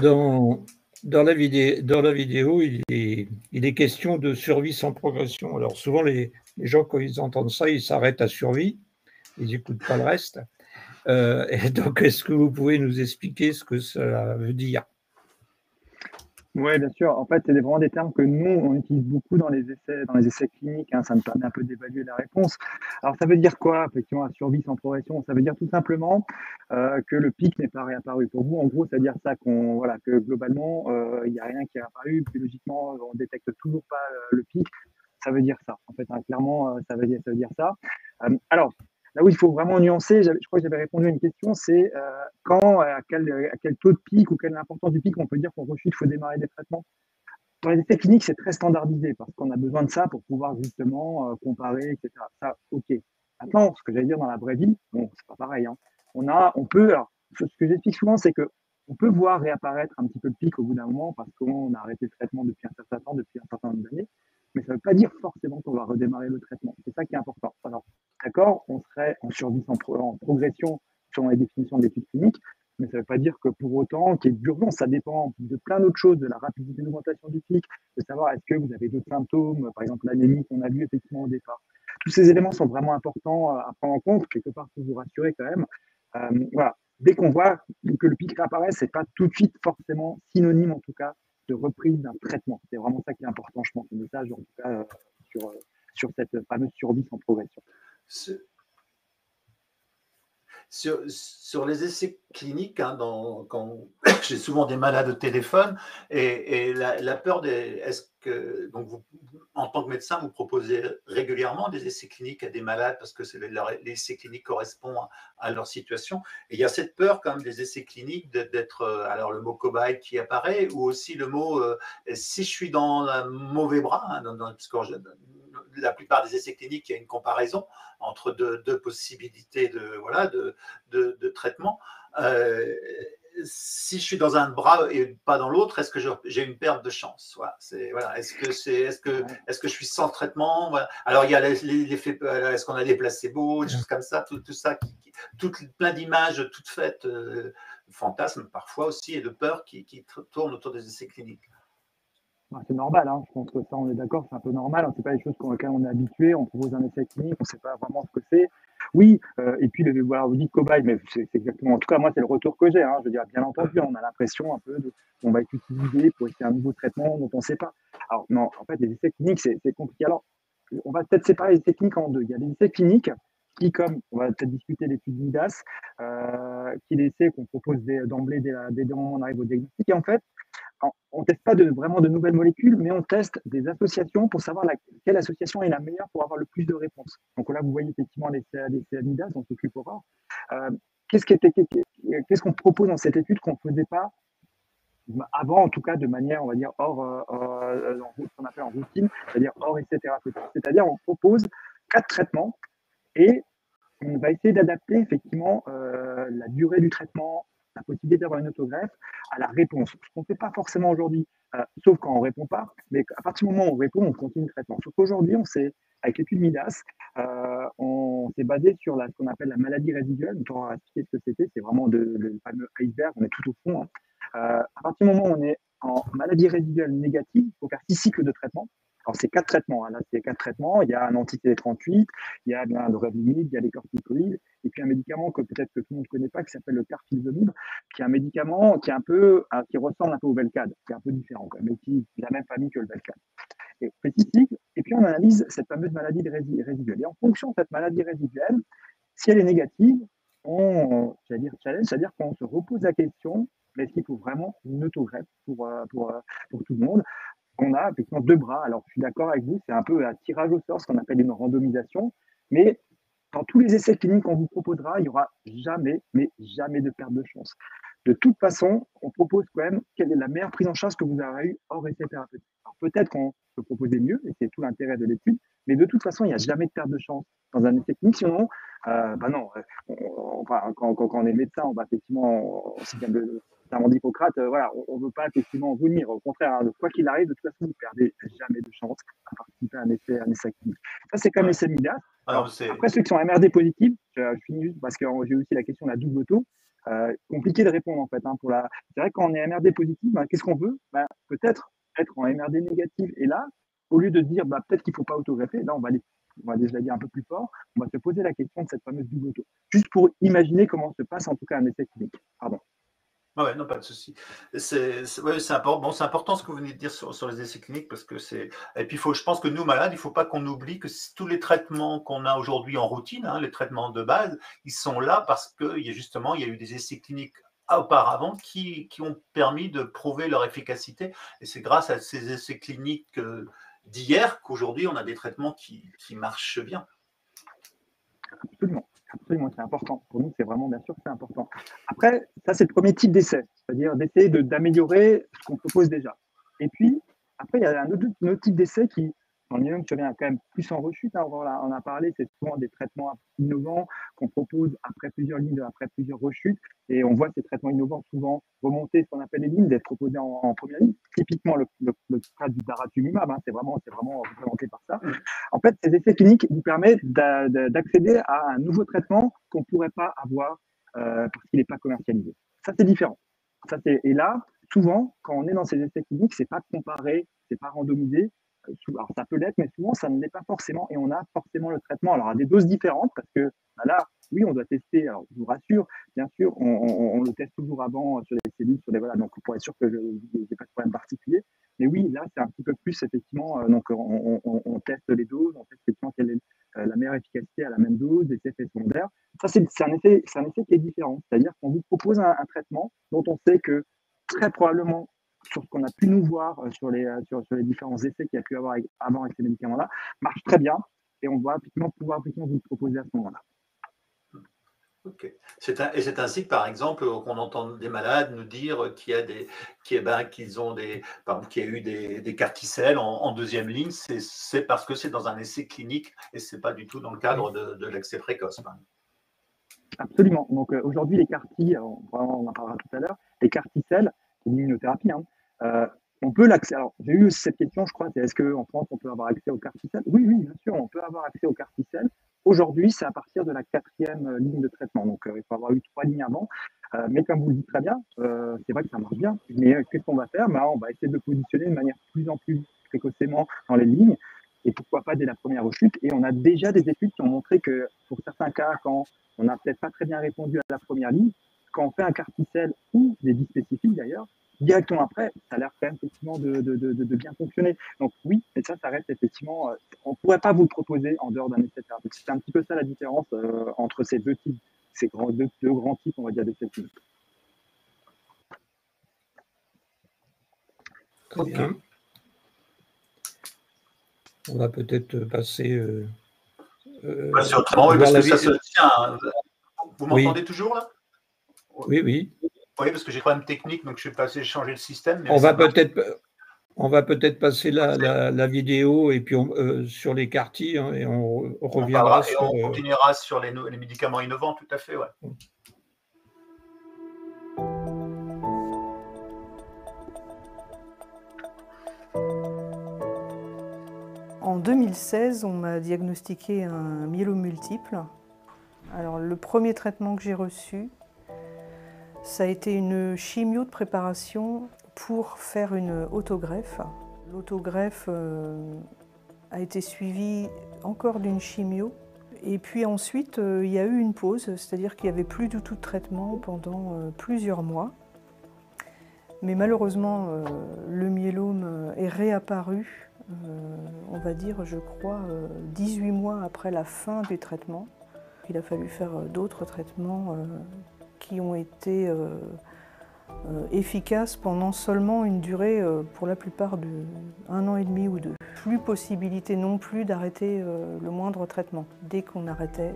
Dans la vidéo, il est question de survie sans progression. Alors souvent, les gens, quand ils entendent ça, ils s'arrêtent à survie, ils n'écoutent pas le reste. Et donc, est-ce que vous pouvez nous expliquer ce que ça veut dire? Oui, bien sûr. En fait, c'est vraiment des termes que nous, on utilise beaucoup dans les essais cliniques. Hein. Ça me permet un peu d'évaluer la réponse. Alors, ça veut dire quoi, effectivement, la survie sans progression? Ça veut dire tout simplement que le pic n'est pas réapparu. Pour vous, en gros, ça veut dire ça que globalement, il n'y a rien qui est apparu. Biologiquement, on détecte toujours pas le pic. Ça veut dire ça. En fait, hein, clairement, ça veut dire ça. Alors, là où il faut vraiment nuancer, je crois que j'avais répondu à une question, c'est quand, à quel taux de pic ou quelle importance du pic on peut dire qu'on rechute, il faut démarrer des traitements. Dans les essais cliniques, c'est très standardisé parce qu'on a besoin de ça pour pouvoir justement comparer, etc. Ça, ok. Maintenant, ce que j'allais dire dans la vraie vie, bon, c'est pas pareil. Hein. On peut, alors, ce que j'explique souvent, c'est que on peut voir réapparaître un petit peu le pic au bout d'un moment parce qu'on a arrêté le traitement depuis un certain temps, depuis un certain nombre d'années, mais ça ne veut pas dire forcément qu'on va redémarrer le traitement. C'est ça qui est important. Alors, d'accord, on serait en survie en progression selon les définitions de l'étude clinique, mais ça ne veut pas dire que pour autant qu'il y ait d'urgence. Ça dépend de plein d'autres choses, de la rapidité d'augmentation du pic, de savoir est-ce que vous avez d'autres symptômes, par exemple l'anémie qu'on a vu effectivement au départ. Tous ces éléments sont vraiment importants à prendre en compte, quelque part pour vous rassurer quand même. Voilà. Dès qu'on voit que le pic réapparaît, ce n'est pas tout de suite forcément synonyme en tout cas de reprise d'un traitement. C'est vraiment ça qui est important, je pense, le message en tout cas sur cette fameuse survie sans progression. Sur les essais cliniques, hein, quand j'ai souvent des malades au téléphone, et la peur des... Est-ce que, donc vous, en tant que médecin, vous proposez régulièrement des essais cliniques à des malades parce que les essais cliniques correspondent à leur situation. Et il y a cette peur quand même des essais cliniques d'être, alors le mot cobaye qui apparaît, ou aussi le mot si je suis dans un mauvais bras, hein, parce que la plupart des essais cliniques, il y a une comparaison entre deux possibilités de traitement. Si je suis dans un bras et pas dans l'autre, est-ce que j'ai une perte de chance? Voilà. Est-ce que je suis sans traitement? Voilà. Alors, il y a l'effet, est-ce qu'on a des placebos, des choses comme ça, tout ça, plein d'images toutes faites, fantasmes parfois aussi, et de peur qui tournent autour des essais cliniques. C'est normal, hein. Je pense que ça, on est d'accord, c'est un peu normal. Ce n'est pas des choses auxquelles on est habitué. On propose un essai clinique, on ne sait pas vraiment ce que c'est. Oui, et puis voilà, vous dites cobaye, mais c'est exactement. En tout cas, moi, c'est le retour que j'ai. Hein. Je veux dire, bien entendu, on a l'impression un peu qu'on va être utilisé pour essayer un nouveau traitement dont on ne sait pas. Alors, non, en fait, les essais cliniques, c'est compliqué. Alors, on va peut-être séparer les essais cliniques en deux. Il y a des essais cliniques qui, comme on va peut-être discuter l'étude MIDAS, qui est l'essai qu'on propose d'emblée dès le moment où on arrive au diagnostic. Et en fait, on ne teste pas vraiment de nouvelles molécules, mais on teste des associations pour savoir quelle association est la meilleure pour avoir le plus de réponses. Donc là, vous voyez effectivement l'essai Amidas, on s'occupe au corps. Qu'est-ce qu'on propose dans cette étude qu'on ne faisait pas avant, en tout cas, de manière, on va dire, ce qu'on appelle en routine, c'est-à-dire hors essai thérapeutique. C'est-à-dire, on propose 4 traitements et on va essayer d'adapter effectivement la durée du traitement, la possibilité d'avoir une autogreffe à la réponse. Ce qu'on ne fait pas forcément aujourd'hui, sauf quand on ne répond pas, mais à partir du moment où on répond, on continue le traitement. Sauf qu'aujourd'hui, avec l'étude MIDAS, on s'est basé sur ce qu'on appelle la maladie résiduelle. Donc, on va expliquer ce que c'était, c'est vraiment le fameux iceberg, on est tout au fond. Hein. À partir du moment où on est en maladie résiduelle négative, il faut faire 6 cycles de traitement. Alors, c'est 4 traitements. Hein. Là, c'est 4 traitements. Il y a un anti-CD38, il y a bien le Revlimid, il y a les corticoïdes, et puis un médicament que peut-être que tout le monde ne connaît pas, qui s'appelle le carfilzomib, qui est un médicament qui ressemble un peu au Velcade, qui est un peu différent, quand même, mais qui est de la même famille que le Velcade. Et on fait 6 cycles, et puis on analyse cette fameuse maladie résiduelle. Et en fonction de cette maladie résiduelle, si elle est négative, challenge, c'est-à-dire qu'on se repose la question, mais est-ce qu'il faut vraiment une autogreffe pour tout le monde? On a effectivement 2 bras. Alors, je suis d'accord avec vous, c'est un peu un tirage au sort, ce qu'on appelle une randomisation. Mais dans tous les essais cliniques qu'on vous proposera, il n'y aura jamais, mais jamais de perte de chance. De toute façon, on propose quand même quelle est la meilleure prise en charge que vous aurez eue hors essai thérapeutique. Alors, peut-être qu'on peut proposer mieux, et c'est tout l'intérêt de l'étude, mais de toute façon, il n'y a jamais de perte de chance dans un essai clinique. Sinon, non, quand on est médecin, on va effectivement, c'est bien notamment d'Hippocrate, voilà, on ne veut pas effectivement venir. Au contraire, hein, quoi qu'il arrive, de toute façon, vous ne perdez jamais de chance à participer à un essai clinique. Ça, c'est comme l'essai MIDAS. Alors, après, ceux qui sont MRD positifs, je finis juste parce que j'ai aussi la question de la double auto. Compliqué de répondre en fait. Hein, c'est vrai que quand on est MRD positif, qu'est-ce qu'on veut? Peut-être être en MRD négatif. Et là, au lieu de se dire peut-être qu'il ne faut pas autogreffer, là on va déjà dire un peu plus fort, on va se poser la question de cette fameuse double auto. Juste pour imaginer comment se passe en tout cas un essai clinique. Pardon. Ouais, non, pas de souci. C'est important ce que vous venez de dire sur les essais cliniques parce que et puis je pense que nous malades, il ne faut pas qu'on oublie que tous les traitements qu'on a aujourd'hui en routine, hein, les traitements de base, ils sont là parce qu'il y a eu des essais cliniques auparavant qui ont permis de prouver leur efficacité. Et c'est grâce à ces essais cliniques d'hier qu'aujourd'hui on a des traitements qui marchent bien. Absolument. Absolument, c'est important. Pour nous, c'est vraiment, bien sûr, c'est important. Après, ça, c'est le premier type d'essai, c'est-à-dire d'essayer d'améliorer ce qu'on propose déjà. Et puis, après, il y a un autre type d'essai qui, dans le milieu qui revient quand même plus en rechute, hein, on a parlé, c'est souvent des traitements innovants qu'on propose après plusieurs lignes, après plusieurs rechutes, et on voit ces traitements innovants souvent remonter ce qu'on appelle les lignes, d'être proposés en première ligne. Typiquement, le cas du daratumumab, hein, c'est vraiment représenté par ça. En fait, ces essais cliniques vous permettent d'accéder à un nouveau traitement qu'on ne pourrait pas avoir parce qu'il n'est pas commercialisé. Ça, c'est différent. Et là, souvent, quand on est dans ces essais cliniques, c'est pas comparé, c'est pas randomisé. Alors, ça peut l'être, mais souvent, ça ne l'est pas forcément. Et on a forcément le traitement, alors à des doses différentes, parce que là, oui, on doit tester. Alors, je vous rassure, bien sûr, on le teste toujours avant sur les cellules, voilà, donc pour être sûr que je n'ai pas de problème particulier. Mais oui, là, c'est un petit peu plus, effectivement, donc on teste les doses, on teste effectivement quelle est la meilleure efficacité à la même dose, des effets secondaires. Ça, c'est un effet qui est différent. C'est-à-dire qu'on vous propose un traitement dont on sait que très probablement, sur ce qu'on a pu nous voir sur les différents essais qu'il y a pu avoir avant avec ces médicaments-là, marche très bien et on va effectivement pouvoir vous le proposer à ce moment-là. Ok. Et c'est ainsi que, par exemple, qu'on entend des malades nous dire qu'il y a eu des carticelles en deuxième ligne, c'est parce que c'est dans un essai clinique et c'est pas du tout dans le cadre de l'accès précoce. Absolument. Donc aujourd'hui, les cartis, on en parlera tout à l'heure, les carticelles, c'est l'immunothérapie, hein, on peut l'accès. Alors, j'ai eu cette question, je crois, c'est est-ce qu'en France, on peut avoir accès aux carticelles? Oui, bien sûr, on peut avoir accès aux carticelles. Aujourd'hui, c'est à partir de la 4e ligne de traitement. Donc, il faut avoir eu 3 lignes avant. Mais comme vous le dites très bien, c'est vrai que ça marche bien. Mais qu'est-ce qu'on va faire? On va essayer de le positionner de manière plus en plus précocement dans les lignes. Et pourquoi pas dès la première rechute. Et on a déjà des études qui ont montré que pour certains cas, quand on n'a peut-être pas très bien répondu à la première ligne, quand on fait un carticelle ou des bispécifiques d'ailleurs, directement après, ça a l'air quand même effectivement de bien fonctionner. Donc oui, mais ça reste effectivement, on ne pourrait pas vous le proposer en dehors d'un essai thérapeutique. C'est un petit peu ça la différence entre ces deux types, ces deux grands types, on va dire, d'essais cliniques. Très bien. On va peut-être passer. Passer autrement, oui, parce que ça se tient. Vous m'entendez toujours là? Oui. Oui, parce que j'ai des problèmes techniques, donc je suis passé changer le système. Mais on va peut-être passer la vidéo et puis sur les cartis, hein, et on reviendra sur. Et on continuera sur les médicaments innovants, tout à fait, ouais. En 2016, on m'a diagnostiqué un myélome multiple. Alors, le premier traitement que j'ai reçu, ça a été une chimio de préparation pour faire une autogreffe. L'autogreffe a été suivie encore d'une chimio. Et puis ensuite, il y a eu une pause, c'est-à-dire qu'il n'y avait plus du tout de traitement pendant plusieurs mois. Mais malheureusement, le myélome est réapparu, on va dire, je crois, 18 mois après la fin du traitement. Il a fallu faire d'autres traitements qui ont été efficaces pendant seulement une durée, pour la plupart, de 1 an et demi ou 2. Plus possibilité non plus d'arrêter le moindre traitement. Dès qu'on arrêtait,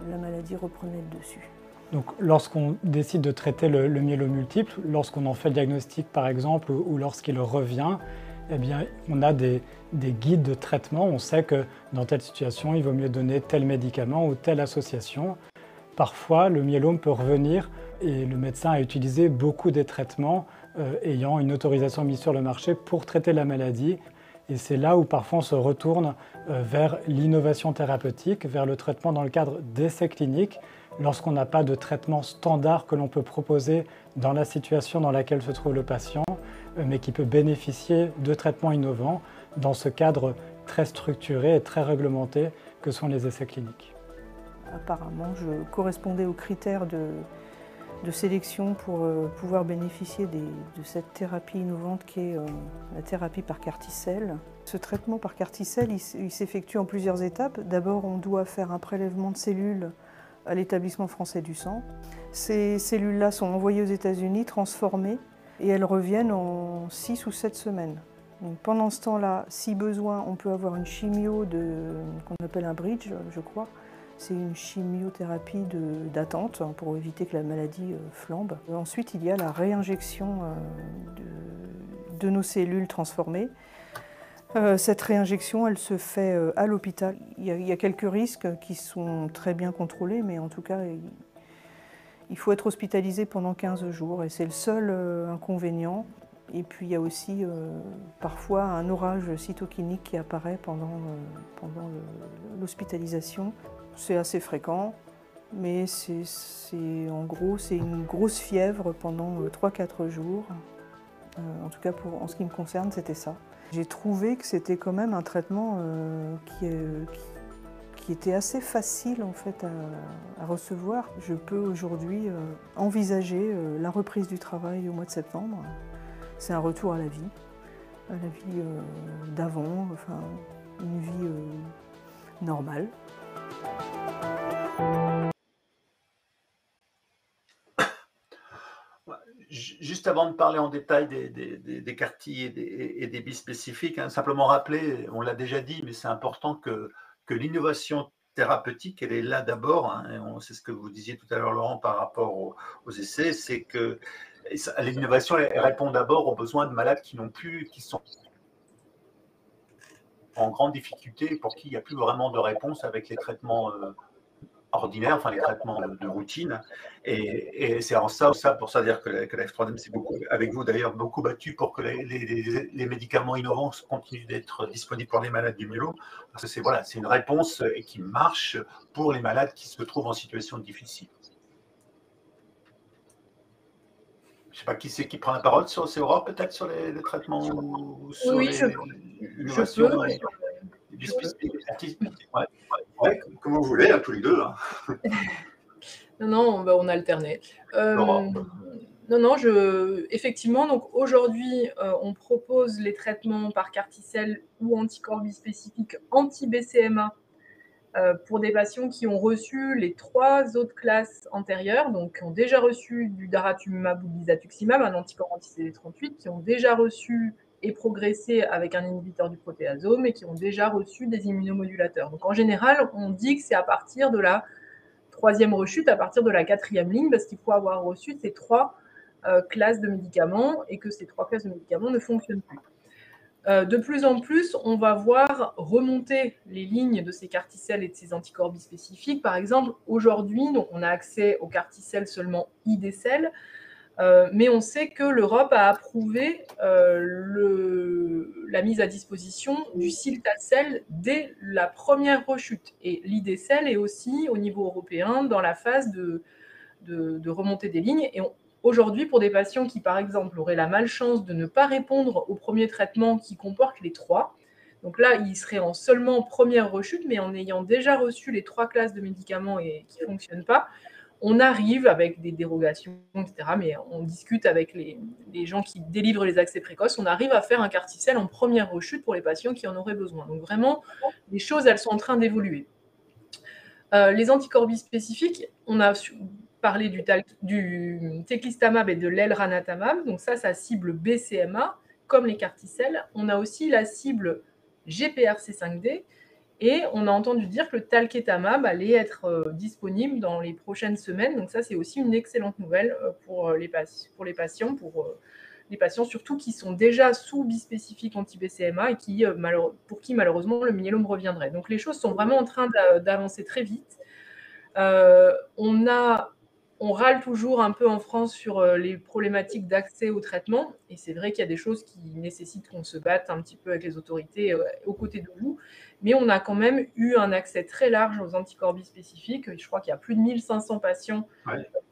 la maladie reprenait le dessus. Donc, lorsqu'on décide de traiter le myélome multiple, lorsqu'on en fait le diagnostic par exemple, ou lorsqu'il revient, eh bien, on a des guides de traitement. On sait que dans telle situation, il vaut mieux donner tel médicament ou telle association. Parfois, le myélome peut revenir et le médecin a utilisé beaucoup des traitements ayant une autorisation mise sur le marché pour traiter la maladie. Et c'est là où parfois on se retourne vers l'innovation thérapeutique, vers le traitement dans le cadre d'essais cliniques, lorsqu'on n'a pas de traitement standard que l'on peut proposer dans la situation dans laquelle se trouve le patient, mais qui peut bénéficier de traitements innovants dans ce cadre très structuré et très réglementé que sont les essais cliniques. Apparemment, je correspondais aux critères de sélection pour pouvoir bénéficier de cette thérapie innovante qui est la thérapie par carticelle. Ce traitement par carticelle, il s'effectue en plusieurs étapes. D'abord, on doit faire un prélèvement de cellules à l'établissement français du sang. Ces cellules-là sont envoyées aux États-Unis, transformées, et elles reviennent en 6 ou 7 semaines. Donc pendant ce temps-là, si besoin, on peut avoir une chimio qu'on appelle un bridge, je crois, C'est une chimiothérapie d'attente pour éviter que la maladie flambe. Ensuite, il y a la réinjection de nos cellules transformées. Cette réinjection, elle se fait à l'hôpital. Il y a quelques risques qui sont très bien contrôlés, mais en tout cas, il faut être hospitalisé pendant 15 jours et c'est le seul inconvénient. Et puis il y a aussi parfois un orage cytokinique qui apparaît pendant l'hospitalisation. C'est assez fréquent, mais en gros c'est une grosse fièvre pendant 3-4 jours. En tout cas en ce qui me concerne, c'était ça. J'ai trouvé que c'était quand même un traitement qui était assez facile en fait à recevoir. Je peux aujourd'hui envisager la reprise du travail au mois de septembre. C'est un retour à la vie d'avant, enfin une vie normale. Juste avant de parler en détail des CAR-T et des bispécifiques, hein, simplement rappeler, on l'a déjà dit, mais c'est important que l'innovation thérapeutique, elle est là d'abord, hein, c'est ce que vous disiez tout à l'heure, Laurent, par rapport aux essais, c'est que l'innovation, elle répond d'abord aux besoins de malades qui sont en grande difficulté, pour qui il n'y a plus vraiment de réponse avec les traitements ordinaires, enfin les traitements de routine. Et c'est en ça pour ça dire que la F3M s'est beaucoup, avec vous d'ailleurs, beaucoup battu pour que les médicaments innovants continuent d'être disponibles pour les malades du myélome, parce que c'est une réponse qui marche pour les malades qui se trouvent en situation difficile. Je ne sais pas qui c'est qui prend la parole, c'est Aurore peut-être sur les traitements ou sur l'innovation. Ouais, comme vous voulez, tous les deux. Hein. Non, on a alterné. Effectivement, donc aujourd'hui, on propose les traitements par CAR-T-cell ou anticorps bispécifiques anti-BCMA pour des patients qui ont reçu les 3 autres classes antérieures, donc qui ont déjà reçu du daratumumab ou de l'isatuximab, un anticorps anti-CD38, qui ont déjà reçu et progressé avec un inhibiteur du protéasome et qui ont déjà reçu des immunomodulateurs. Donc en général, on dit que c'est à partir de la 3e rechute, à partir de la 4e ligne, parce qu'il faut avoir reçu ces 3 classes de médicaments et que ces 3 classes de médicaments ne fonctionnent plus. De plus en plus, on va voir remonter les lignes de ces CAR-T-cells et de ces anticorps bispécifiques. Par exemple, aujourd'hui, on a accès aux CAR-T-cells seulement ID-cell, mais on sait que l'Europe a approuvé la mise à disposition du cilta-cel dès la première rechute. Et l'ID-cell est aussi, au niveau européen, dans la phase de remontée des lignes. Et aujourd'hui, pour des patients qui, par exemple, auraient la malchance de ne pas répondre au premier traitement qui comporte les 3, donc là, ils seraient en seulement première rechute, mais en ayant déjà reçu les 3 classes de médicaments et qui ne fonctionnent pas, on arrive avec des dérogations, etc., mais on discute avec les gens qui délivrent les accès précoces, on arrive à faire un CAR-T-cell en première rechute pour les patients qui en auraient besoin. Donc vraiment, les choses, elles sont en train d'évoluer. Les anticorps bispécifiques, on a parlé du teclistamab et de l'elranatamab, donc ça cible BCMA, comme les CAR-T-cells. On a aussi la cible GPRC5D, et on a entendu dire que le talquetamab allait être disponible dans les prochaines semaines. Donc ça, c'est aussi une excellente nouvelle pour les patients surtout qui sont déjà sous bispécifique anti-BCMA et pour qui malheureusement le myélome reviendrait. Donc les choses sont vraiment en train d'avancer très vite. On râle toujours un peu en France sur les problématiques d'accès au traitement, et c'est vrai qu'il y a des choses qui nécessitent qu'on se batte un petit peu avec les autorités aux côtés de vous, mais on a quand même eu un accès très large aux anticorps bispécifiques. Je crois qu'il y a plus de 1500 patients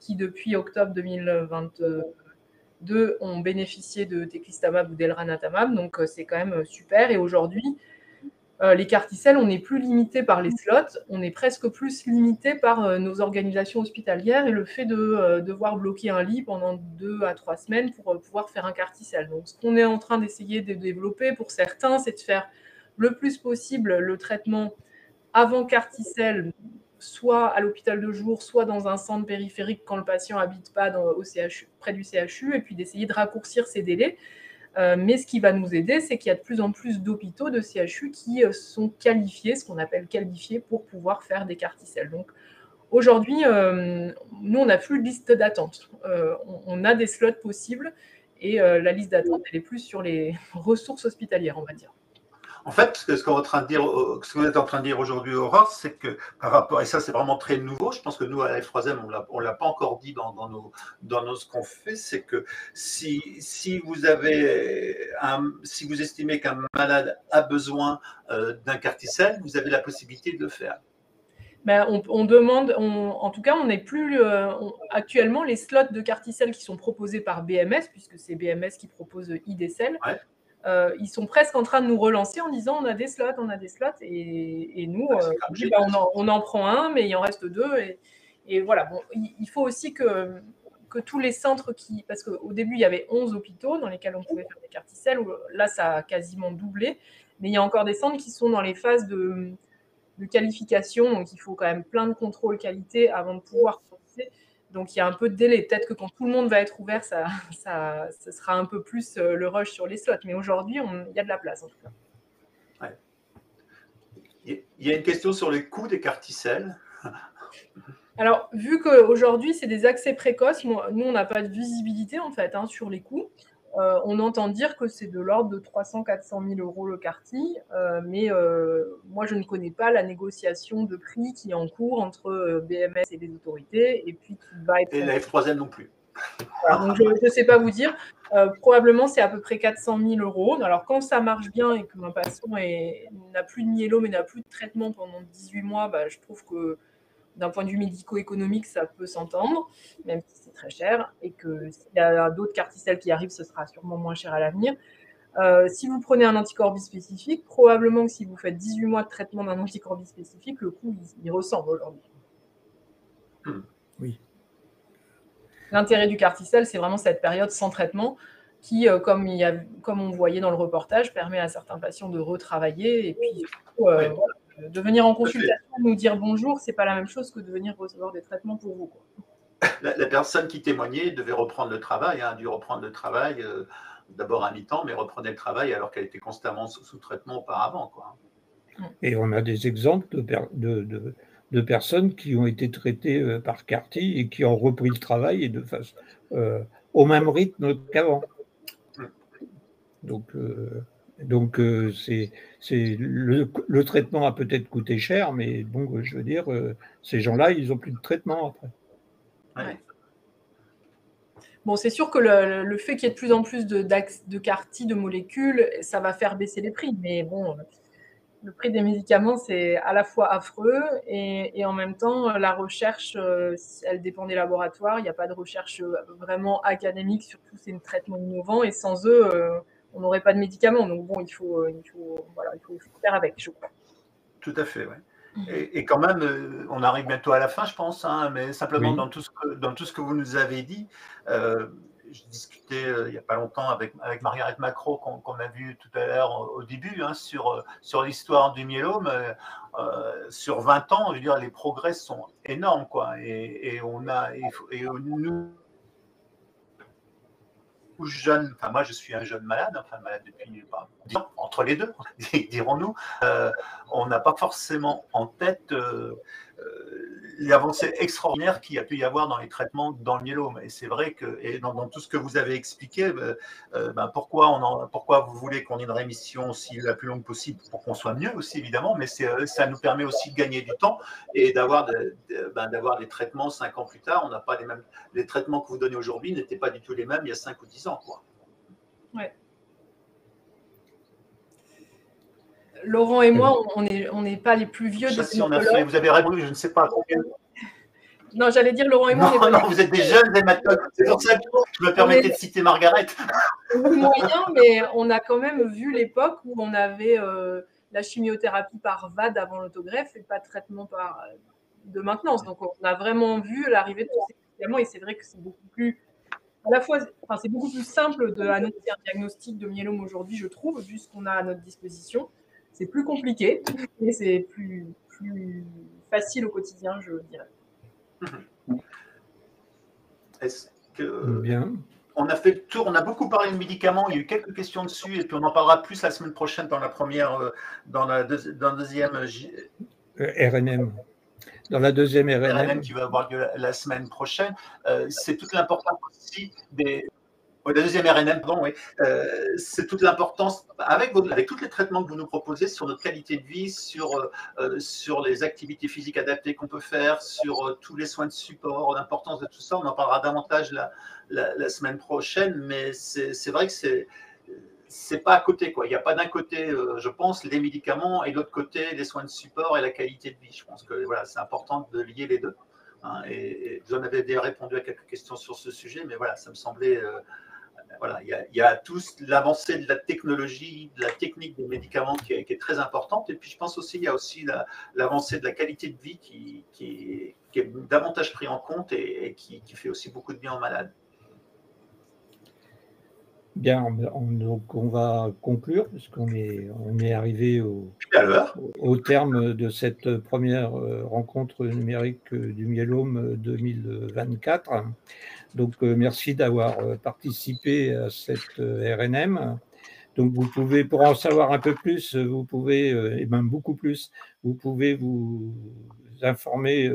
qui, depuis octobre 2022, ont bénéficié de teclistamab ou d'elranatamab, donc c'est quand même super. Et aujourd'hui, les CAR-T-cell, on n'est plus limité par les slots, on est presque plus limité par nos organisations hospitalières et le fait de devoir bloquer un lit pendant 2 à 3 semaines pour pouvoir faire un CAR-T-cell. Donc ce qu'on est en train d'essayer de développer pour certains, c'est de faire le plus possible le traitement avant CAR-T-cell, soit à l'hôpital de jour, soit dans un centre périphérique quand le patient n'habite pas près du CHU, et puis d'essayer de raccourcir ces délais. Mais ce qui va nous aider, c'est qu'il y a de plus en plus d'hôpitaux, de CHU qui sont qualifiés, ce qu'on appelle qualifiés, pour pouvoir faire des carticelles. Donc aujourd'hui, nous, on n'a plus de liste d'attente. On a des slots possibles et la liste d'attente, elle est plus sur les ressources hospitalières, on va dire. En fait, ce que vous êtes en train de dire aujourd'hui, Aurore, c'est que par rapport, et ça c'est vraiment très nouveau, je pense que nous à la F3M, on ne l'a pas encore dit dans ce qu'on fait, c'est que si vous estimez qu'un malade a besoin d'un carticelle, vous avez la possibilité de le faire. Ben, on demande, en tout cas, on n'est plus actuellement les slots de carticelle qui sont proposés par BMS, puisque c'est BMS qui propose IDCEL. Ouais. Ils sont presque en train de nous relancer en disant on a des slots, et nous, on en prend un, mais il en reste deux. Et voilà, bon, il faut aussi que tous les centres parce qu'au début, il y avait 11 hôpitaux dans lesquels on pouvait faire des carticelles, là, ça a quasiment doublé, mais il y a encore des centres qui sont dans les phases de qualification, donc il faut quand même plein de contrôles qualité avant de pouvoir commencer. Donc il y a un peu de délai. Peut-être que quand tout le monde va être ouvert, ça sera un peu plus le rush sur les slots. Mais aujourd'hui, il y a de la place en tout cas. Ouais. Il y a une question sur les coûts des carticelles. Alors, vu qu'aujourd'hui, c'est des accès précoces, nous, on n'a pas de visibilité en fait sur les coûts. On entend dire que c'est de l'ordre de 300-400 000 euros le carti, mais moi, je ne connais pas la négociation de prix qui est en cours entre BMS et les autorités, et puis qui va être... Et la F3M non plus. Voilà, donc je ne sais pas vous dire. Probablement, c'est à peu près 400 000 euros. Alors, quand ça marche bien et que mon patient n'a plus de myélome et n'a plus de traitement pendant 18 mois, je trouve que d'un point de vue médico-économique, ça peut s'entendre, même si c'est très cher, et que s'il y a d'autres carticelles qui arrivent, ce sera sûrement moins cher à l'avenir. Si vous prenez un anticorps bispécifique, probablement que si vous faites 18 mois de traitement d'un anticorps bispécifique, le coût, il ressemble aujourd'hui. Oui. L'intérêt du carticelle, c'est vraiment cette période sans traitement qui, comme on voyait dans le reportage, permet à certains patients de retravailler et puis voilà, de venir en consultation, nous dire bonjour, c'est pas la même chose que de venir recevoir des traitements pour vous, quoi. La personne qui témoignait devait reprendre le travail, a dû reprendre le travail, d'abord à mi-temps, mais reprenait le travail alors qu'elle était constamment sous traitement auparavant, quoi. Et on a des exemples de personnes qui ont été traitées par CAR-T et qui ont repris le travail et de face, au même rythme qu'avant. Donc le traitement a peut-être coûté cher, mais bon, je veux dire, ces gens-là, ils n'ont plus de traitement après. Ouais. Bon, c'est sûr que le fait qu'il y ait de plus en plus de CAR-T, de molécules, ça va faire baisser les prix. Mais bon, le prix des médicaments, c'est à la fois affreux et en même temps, la recherche, elle dépend des laboratoires. Il n'y a pas de recherche vraiment académique sur tous ces traitements innovants. Et sans eux, on n'aurait pas de médicaments. Donc bon, il faut faire avec, je crois. Tout à fait, oui. Et quand même, on arrive bientôt à la fin, je pense, mais simplement oui. dans tout ce que vous nous avez dit, je discutais il n'y a pas longtemps avec Margaret Macro, qu'on a vu tout à l'heure au début, sur l'histoire du myélome. Sur 20 ans, je veux dire, les progrès sont énormes, quoi. Et nous, jeunes, enfin moi je suis un jeune malade, malade depuis 10 ans, entre les deux, dirons-nous, on n'a pas forcément en tête l'avancée extraordinaire qu'il y a pu y avoir dans les traitements dans le myélome. Et c'est vrai que, et dans tout ce que vous avez expliqué, pourquoi vous voulez qu'on ait une rémission aussi la plus longue possible pour qu'on soit mieux aussi, évidemment, mais ça nous permet aussi de gagner du temps et d'avoir des traitements 5 ans plus tard. On n'a pas les traitements que vous donnez aujourd'hui n'étaient pas du tout les mêmes il y a 5 ou 10 ans, quoi. Ouais. Laurent et moi, on n'est pas les plus vieux. Si on a fait, vous avez répondu, je ne sais pas combien. Non, j'allais dire Laurent et moi. Non, vous êtes des jeunes hématologues. C'est pour ça que je me permettais de citer Margaret. Moyen, mais on a quand même vu l'époque où on avait la chimiothérapie par VAD avant l'autogreffe et pas de traitement de maintenance. Donc, on a vraiment vu l'arrivée de tous ces médicaments et c'est vrai que c'est beaucoup plus. À la fois, c'est beaucoup plus simple d'annoncer un diagnostic de myélome aujourd'hui, je trouve, vu ce qu'on a à notre disposition. C'est plus compliqué, mais c'est plus facile au quotidien, je dirais. Est-ce que... Bien. On a fait le tour, on a beaucoup parlé de médicaments, il y a eu quelques questions dessus, et puis on en parlera plus la semaine prochaine dans la première, dans la deuxième RNM. Dans la deuxième RNM qui va avoir lieu la semaine prochaine. C'est toute l'importance aussi des... Oui, la deuxième RNM, pardon, oui. C'est toute l'importance, avec tous les traitements que vous nous proposez, sur notre qualité de vie, sur les activités physiques adaptées qu'on peut faire, sur tous les soins de support, l'importance de tout ça. On en parlera davantage la semaine prochaine, mais c'est vrai que c'est pas à côté, quoi. Il n'y a pas d'un côté, je pense, les médicaments et de l'autre côté, les soins de support et la qualité de vie. Je pense que voilà, c'est important de lier les deux. Hein, et vous en avez déjà répondu à quelques questions sur ce sujet, mais voilà, ça me semblait... voilà, il y a tous l'avancée de la technologie, de la technique des médicaments qui est très importante. Et puis, je pense aussi qu'il y a aussi l'avancée de la qualité de vie qui est davantage pris en compte et qui fait aussi beaucoup de bien aux malades. Bien, donc on va conclure, puisqu'on est arrivé au terme de cette première rencontre numérique du myélome 2024. Donc, merci d'avoir participé à cette RNM. Donc, vous pouvez, pour en savoir un peu plus, vous pouvez, et même beaucoup plus, vous pouvez vous informer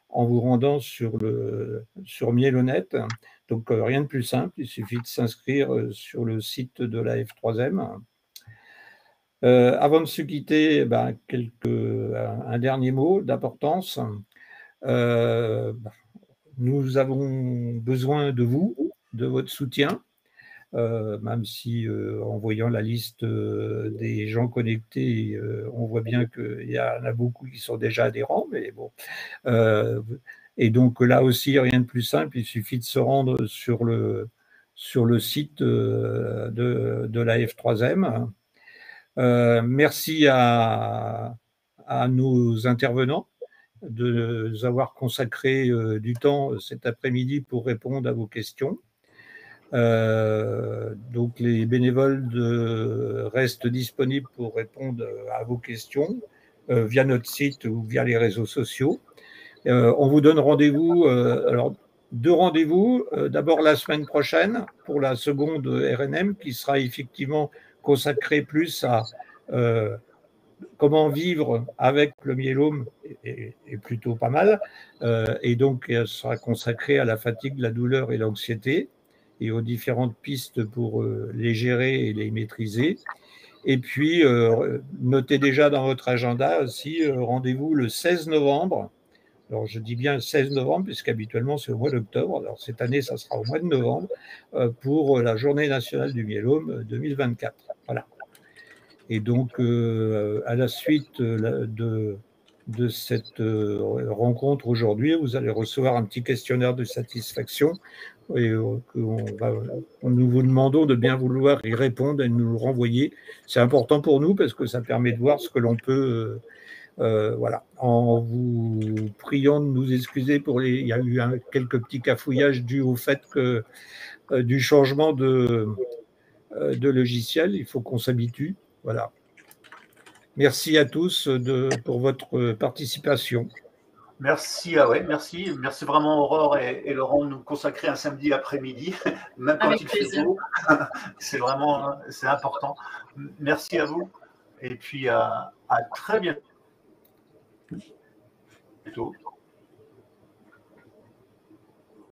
en vous rendant sur Myélonet. Donc, rien de plus simple, il suffit de s'inscrire sur le site de la F3M. Avant de se quitter, un dernier mot d'importance. Nous avons besoin de vous, de votre soutien, même si en voyant la liste des gens connectés, on voit bien qu'il y en a beaucoup qui sont déjà adhérents, mais bon. Et donc là aussi, rien de plus simple, il suffit de se rendre sur le site de la F3M. Merci à nos intervenants de nous avoir consacré du temps cet après-midi pour répondre à vos questions. Donc les bénévoles restent disponibles pour répondre à vos questions via notre site ou via les réseaux sociaux. On vous donne rendez-vous, alors 2 rendez-vous, d'abord la semaine prochaine pour la seconde RNM qui sera effectivement consacrée plus à comment vivre avec le myélome est plutôt pas mal, et donc elle sera consacrée à la fatigue, la douleur et l'anxiété et aux différentes pistes pour les gérer et les maîtriser. Et puis, notez déjà dans votre agenda aussi, rendez-vous le 16 novembre. Alors, je dis bien le 16 novembre, puisqu'habituellement, c'est au mois d'octobre. Alors, cette année, ça sera au mois de novembre pour la Journée nationale du myélome 2024. Voilà. Et donc, à la suite de cette rencontre aujourd'hui, vous allez recevoir un petit questionnaire de satisfaction et nous vous demandons de bien vouloir y répondre et de nous le renvoyer. C'est important pour nous parce que ça permet de voir ce que l'on peut... voilà, en vous priant de nous excuser pour il y a eu quelques petits cafouillages dus au fait que du changement de logiciel, il faut qu'on s'habitue. Voilà. Merci à tous pour votre participation. Merci, merci vraiment Aurore et Laurent de nous consacrer un samedi après-midi, même quand il fait beau. C'est vraiment, c'est important. Merci à vous et puis à très bientôt.